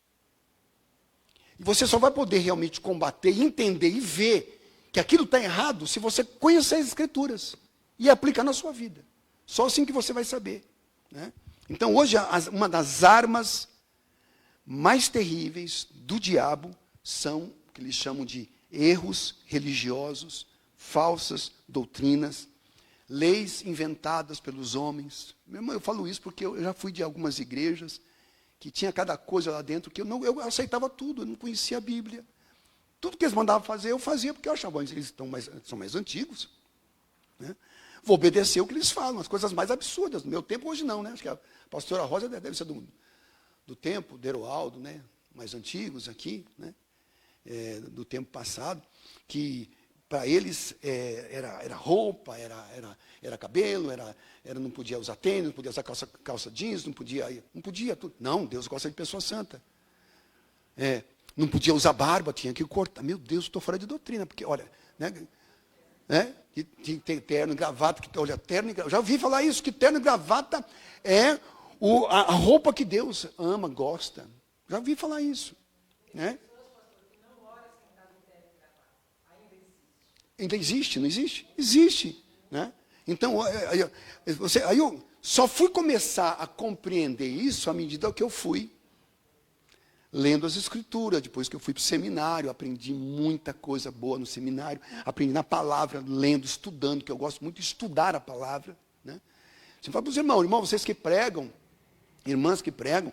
[SPEAKER 1] E você só vai poder realmente combater, entender e ver que aquilo está errado se você conhecer as Escrituras e aplicar na sua vida. Só assim que você vai saber. Né? Então, hoje, uma das armas mais terríveis do diabo são o que eles chamam de erros religiosos, falsas doutrinas, leis inventadas pelos homens. Eu falo isso porque eu já fui de algumas igrejas que tinha cada coisa lá dentro que eu aceitava tudo, eu não conhecia a Bíblia. Tudo que eles mandavam fazer, eu fazia, porque eu achava que eles são mais antigos. Né? Vou obedecer o que eles falam, as coisas mais absurdas. No meu tempo, hoje não, né? Acho que a pastora Rosa deve ser do tempo, do Heroaldo, né? Mais antigos aqui. Né? do tempo passado, que para eles era roupa, era cabelo, não podia usar tênis, não podia usar calça jeans, não podia tudo. Não, Deus gosta de pessoa santa. Não podia usar barba, tinha que cortar. Meu Deus, estou fora de doutrina, porque, olha, tinha que ter terno e gravata, olha, terno e gravata. Já ouvi falar isso, que terno e gravata é a roupa que Deus ama, gosta. Já ouvi falar isso, né? Ainda existe, não existe? Existe, né? Então, aí eu só fui começar a compreender isso à medida que eu fui lendo as Escrituras. Depois que eu fui para o seminário, aprendi muita coisa boa no seminário, aprendi na palavra, lendo, estudando, que eu gosto muito de estudar a palavra, né? Você fala para os irmãos, vocês que pregam, irmãs que pregam,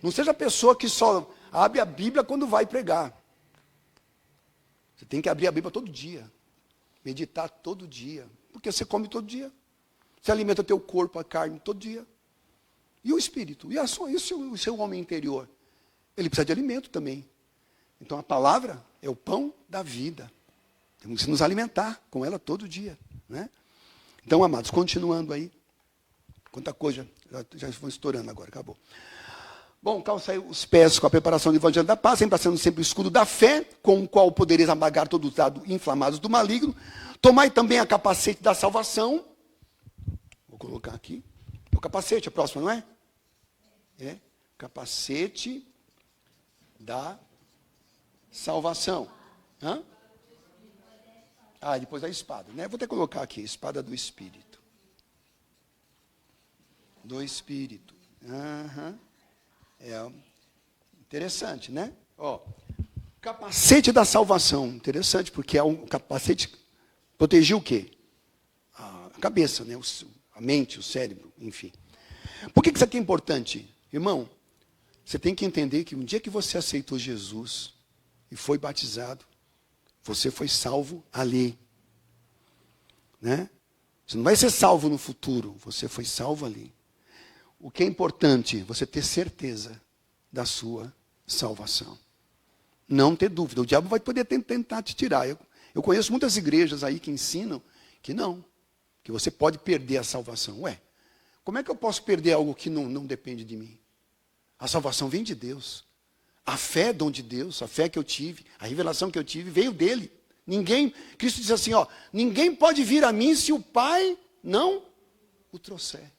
[SPEAKER 1] não seja a pessoa que só abre a Bíblia quando vai pregar. Você tem que abrir a Bíblia todo dia. Meditar todo dia. Porque você come todo dia. Você alimenta teu corpo, a carne, todo dia. E o espírito? E o seu homem interior? Ele precisa de alimento também. Então a palavra é o pão da vida. Temos que nos alimentar com ela todo dia, né? Então, amados, continuando aí. Quanta coisa. Já vão estourando agora, acabou. Bom, calça os pés com a preparação do evangelho da paz, embraçando sempre o escudo da fé, com o qual podereis apagar todos os dados inflamados do maligno. Tomai também a capacete da salvação. Vou colocar aqui. O capacete, a próxima, não é? Capacete da salvação. Depois a espada, né? Vou até colocar aqui, espada do Espírito. Do Espírito. Interessante, né? Capacete da salvação. Interessante, porque é um capacete proteger o quê? A cabeça, né? A mente, o cérebro, enfim. Por que isso aqui é importante? Irmão, você tem que entender que um dia que você aceitou Jesus e foi batizado, você foi salvo ali. Né? Você não vai ser salvo no futuro, você foi salvo ali. O que é importante? Você ter certeza da sua salvação. Não ter dúvida. O diabo vai poder tentar te tirar. Eu conheço muitas igrejas aí que ensinam que não. Que você pode perder a salvação. Como é que eu posso perder algo que não depende de mim? A salvação vem de Deus. A fé é dom de Deus. A fé que eu tive, a revelação que eu tive, veio dele. Cristo diz assim, ninguém pode vir a mim se o Pai não o trouxer.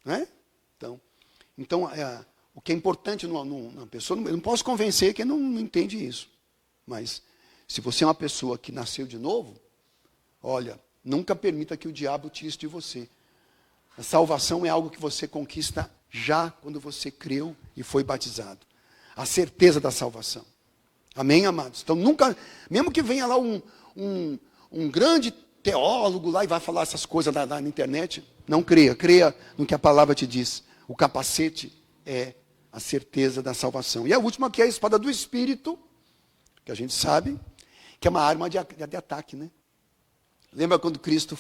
[SPEAKER 1] Né? Então o que é importante numa pessoa, eu não posso convencer quem não entende isso. Mas, se você é uma pessoa que nasceu de novo, olha, nunca permita que o diabo tire isso de você. A salvação é algo que você conquista já quando você creu e foi batizado. A certeza da salvação. Amém, amados? Então, nunca, mesmo que venha lá um grande teólogo lá e vai falar essas coisas na internet, não creia. Creia no que a palavra te diz. O capacete é a certeza da salvação. E a última aqui é a espada do Espírito, que a gente sabe, que é uma arma de ataque, né? Lembra quando Cristo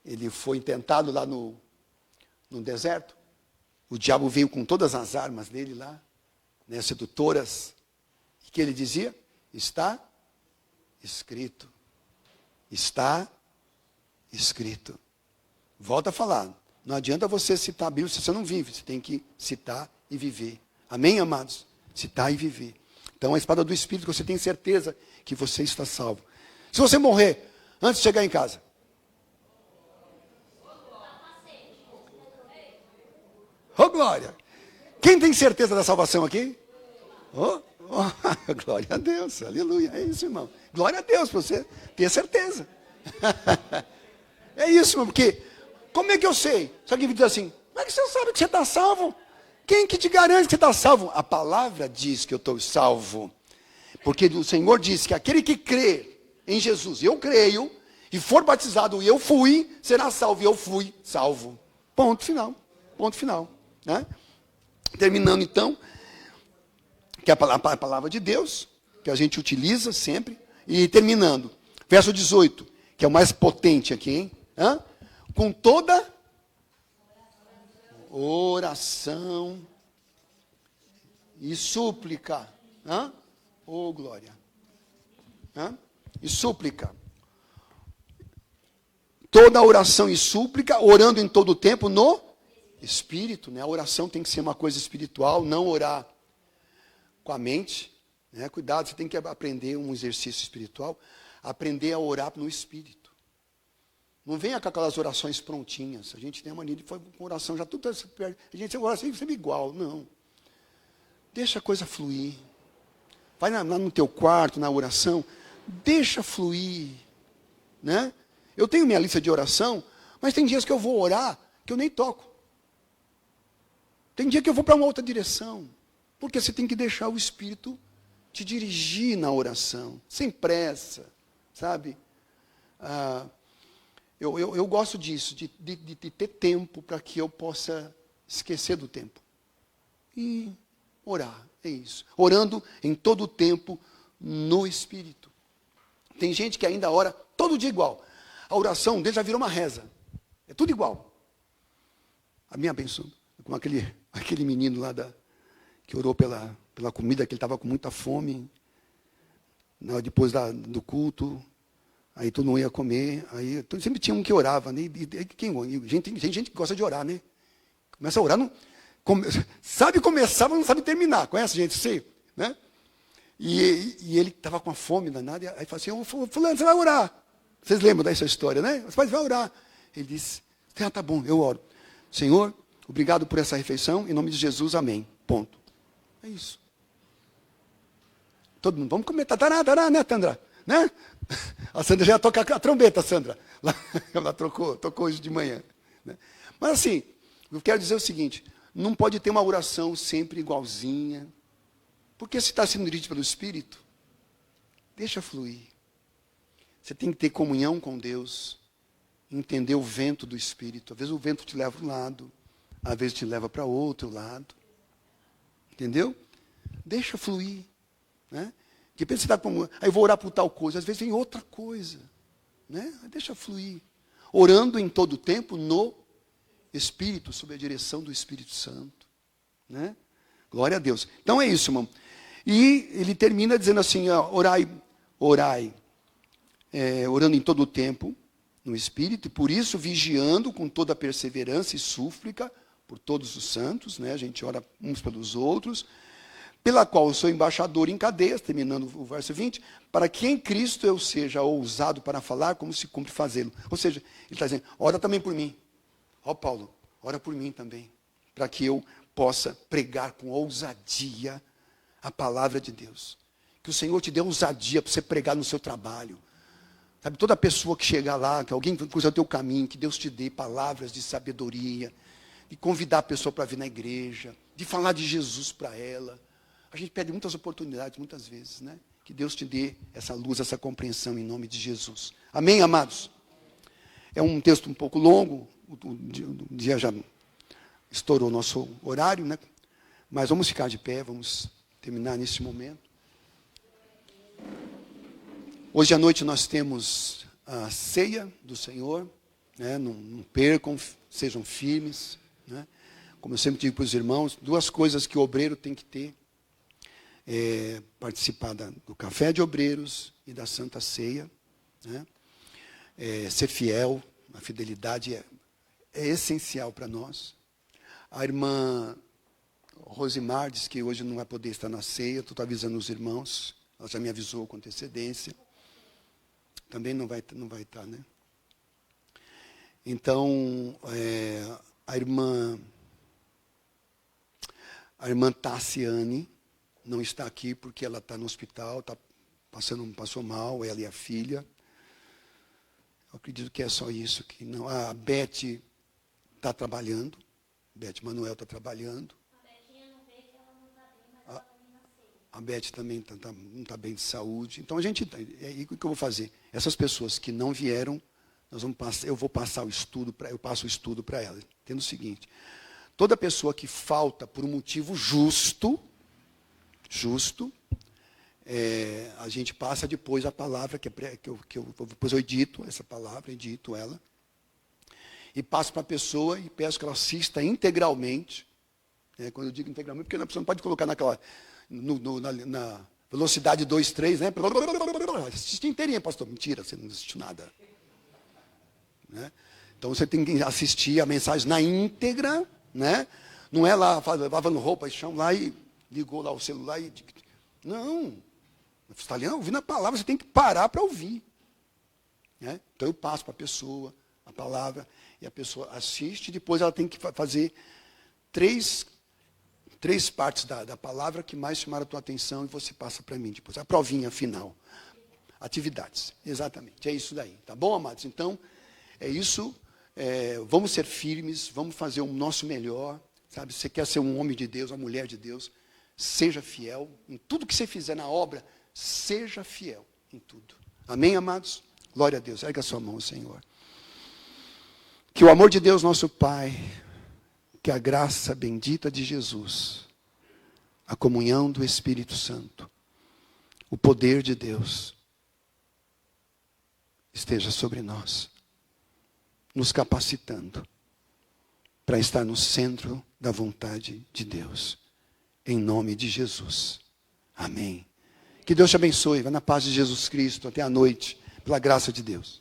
[SPEAKER 1] ele foi tentado lá no deserto? O diabo veio com todas as armas dele lá, né, sedutoras. O que ele dizia? Está escrito. Está escrito. Volta a falar. Não adianta você citar a Bíblia se você não vive. Você tem que citar e viver. Amém, amados? Citar e viver. Então, a espada do Espírito, que você tem certeza que você está salvo. Se você morrer antes de chegar em casa. Glória! Quem tem certeza da salvação aqui? Glória a Deus, aleluia. É isso, irmão. Glória a Deus, para você ter certeza. É isso, irmão, porque como é que eu sei? Se alguém me diz assim, como é que você sabe que você está salvo? Quem que te garante que você está salvo? A palavra diz que eu estou salvo. Porque o Senhor disse que aquele que crê em Jesus, eu creio, e for batizado e eu fui, será salvo. E eu fui salvo. Ponto final. Ponto final. Né? Terminando então, que é a palavra de Deus, que a gente utiliza sempre. E terminando, verso 18, que é o mais potente aqui, hein? Com toda oração e súplica. Hã? Oh, glória. Hã? E súplica. Toda oração e súplica, orando em todo o tempo no Espírito. Né? A oração tem que ser uma coisa espiritual, não orar com a mente. Né? Cuidado, você tem que aprender um exercício espiritual, aprender a orar no Espírito. Não venha com aquelas orações prontinhas. A gente tem a mania de fazer com oração, já tudo a gente ora sempre igual. Não. Deixa a coisa fluir. Vai no teu quarto, na oração, deixa fluir. Né? Eu tenho minha lista de oração, mas tem dias que eu vou orar que eu nem toco. Tem dia que eu vou para uma outra direção. Porque você tem que deixar o Espírito te dirigir na oração, sem pressa, sabe? Eu gosto disso, de ter tempo para que eu possa esquecer do tempo. E orar, é isso. Orando em todo o tempo no Espírito. Tem gente que ainda ora todo dia igual. A oração dele já virou uma reza. É tudo igual. A minha bênção, como aquele menino lá que orou pela comida, que ele estava com muita fome. Depois do culto, aí tu não ia comer. Aí sempre tinha um que orava. Né? Tem gente que gosta de orar, né? Começa a orar, sabe começar, mas não sabe terminar. Conhece gente? Sei, né? E ele estava com a fome danada. Aí falou assim, fulano, você vai orar. Vocês lembram dessa história, né? Você vai orar. Ele disse, tá bom, eu oro. Senhor, obrigado por essa refeição, em nome de Jesus, amém. Ponto. É isso. Todo mundo, vamos comer, tará, né, Sandra? Né? A Sandra já ia tocar a trombeta, Sandra. Ela tocou hoje de manhã. Né? Mas assim, eu quero dizer o seguinte, não pode ter uma oração sempre igualzinha, porque se está sendo dirigido pelo Espírito, deixa fluir. Você tem que ter comunhão com Deus, entender o vento do Espírito. Às vezes o vento te leva para um lado, às vezes te leva para outro lado. Entendeu? Deixa fluir. Né? De repente você está com... Aí eu vou orar por tal coisa, às vezes vem outra coisa. Né? Deixa fluir. Orando em todo o tempo no Espírito, sob a direção do Espírito Santo. Né? Glória a Deus. Então é isso, irmão. E ele termina dizendo assim, orai, orando em todo o tempo, no Espírito, e por isso vigiando com toda perseverança e súplica por todos os santos, né? A gente ora uns pelos outros, pela qual eu sou embaixador em cadeias, terminando o verso 20, para que em Cristo eu seja ousado para falar como se cumpre fazê-lo. Ou seja, ele está dizendo, ora também por mim. Ó Paulo, ora por mim também, para que eu possa pregar com ousadia a palavra de Deus. Que o Senhor te dê ousadia para você pregar no seu trabalho. Sabe, toda pessoa que chegar lá, que alguém cruzar o teu caminho, que Deus te dê palavras de sabedoria, de convidar a pessoa para vir na igreja, de falar de Jesus para ela. A gente perde muitas oportunidades, muitas vezes, né? Que Deus te dê essa luz, essa compreensão em nome de Jesus. Amém, amados? É um texto um pouco longo, o dia já estourou o nosso horário, né? Mas vamos ficar de pé, vamos terminar nesse momento. Hoje à noite nós temos a ceia do Senhor, né? Não percam, sejam firmes. Né? Como eu sempre digo para os irmãos, duas coisas que o obreiro tem que ter, participar do café de obreiros e da Santa Ceia. Né? Ser fiel, a fidelidade é essencial para nós. A irmã Rosimar diz que hoje não vai poder estar na ceia, estou avisando os irmãos, ela já me avisou com antecedência. Também não vai estar, né? Então, a irmã Tassiane não está aqui porque ela está no hospital, passou mal, ela e a filha. Eu acredito que é só isso. Que não. A Beth está trabalhando, Beth Manuel está trabalhando. A Beth também não está bem de saúde. Então, o que eu vou fazer? Essas pessoas que não vieram, eu passo o estudo para elas. Tendo o seguinte, toda pessoa que falta por um motivo justo, a gente passa depois a palavra, depois eu edito essa palavra, edito ela, e passo para a pessoa e peço que ela assista integralmente Quando eu digo integralmente, porque a pessoa não pode colocar naquela, na velocidade 2, 3, né? Assisti inteirinha, pastor. Mentira, você não assistiu nada. Né? Então você tem que assistir a mensagem na íntegra, né? Não é lá lavando roupa e chão lá e ligou lá o celular e... Não. Você está ali ouvindo a palavra, você tem que parar para ouvir. Né? Então eu passo para a pessoa a palavra e a pessoa assiste, e depois ela tem que fazer três partes da palavra que mais chamaram a tua atenção e você passa para mim depois. A provinha final. Atividades. Exatamente. É isso daí. Tá bom, amados? Então, é isso. Vamos ser firmes, vamos fazer o nosso melhor. Sabe? Você quer ser um homem de Deus, uma mulher de Deus, seja fiel. Em tudo que você fizer na obra, seja fiel em tudo. Amém, amados? Glória a Deus. Erga a sua mão, Senhor. Que o amor de Deus, nosso Pai, que a graça bendita de Jesus, a comunhão do Espírito Santo, o poder de Deus, esteja sobre nós, nos capacitando para estar no centro da vontade de Deus. Em nome de Jesus. Amém. Que Deus te abençoe. Vá na paz de Jesus Cristo. Até a noite. Pela graça de Deus.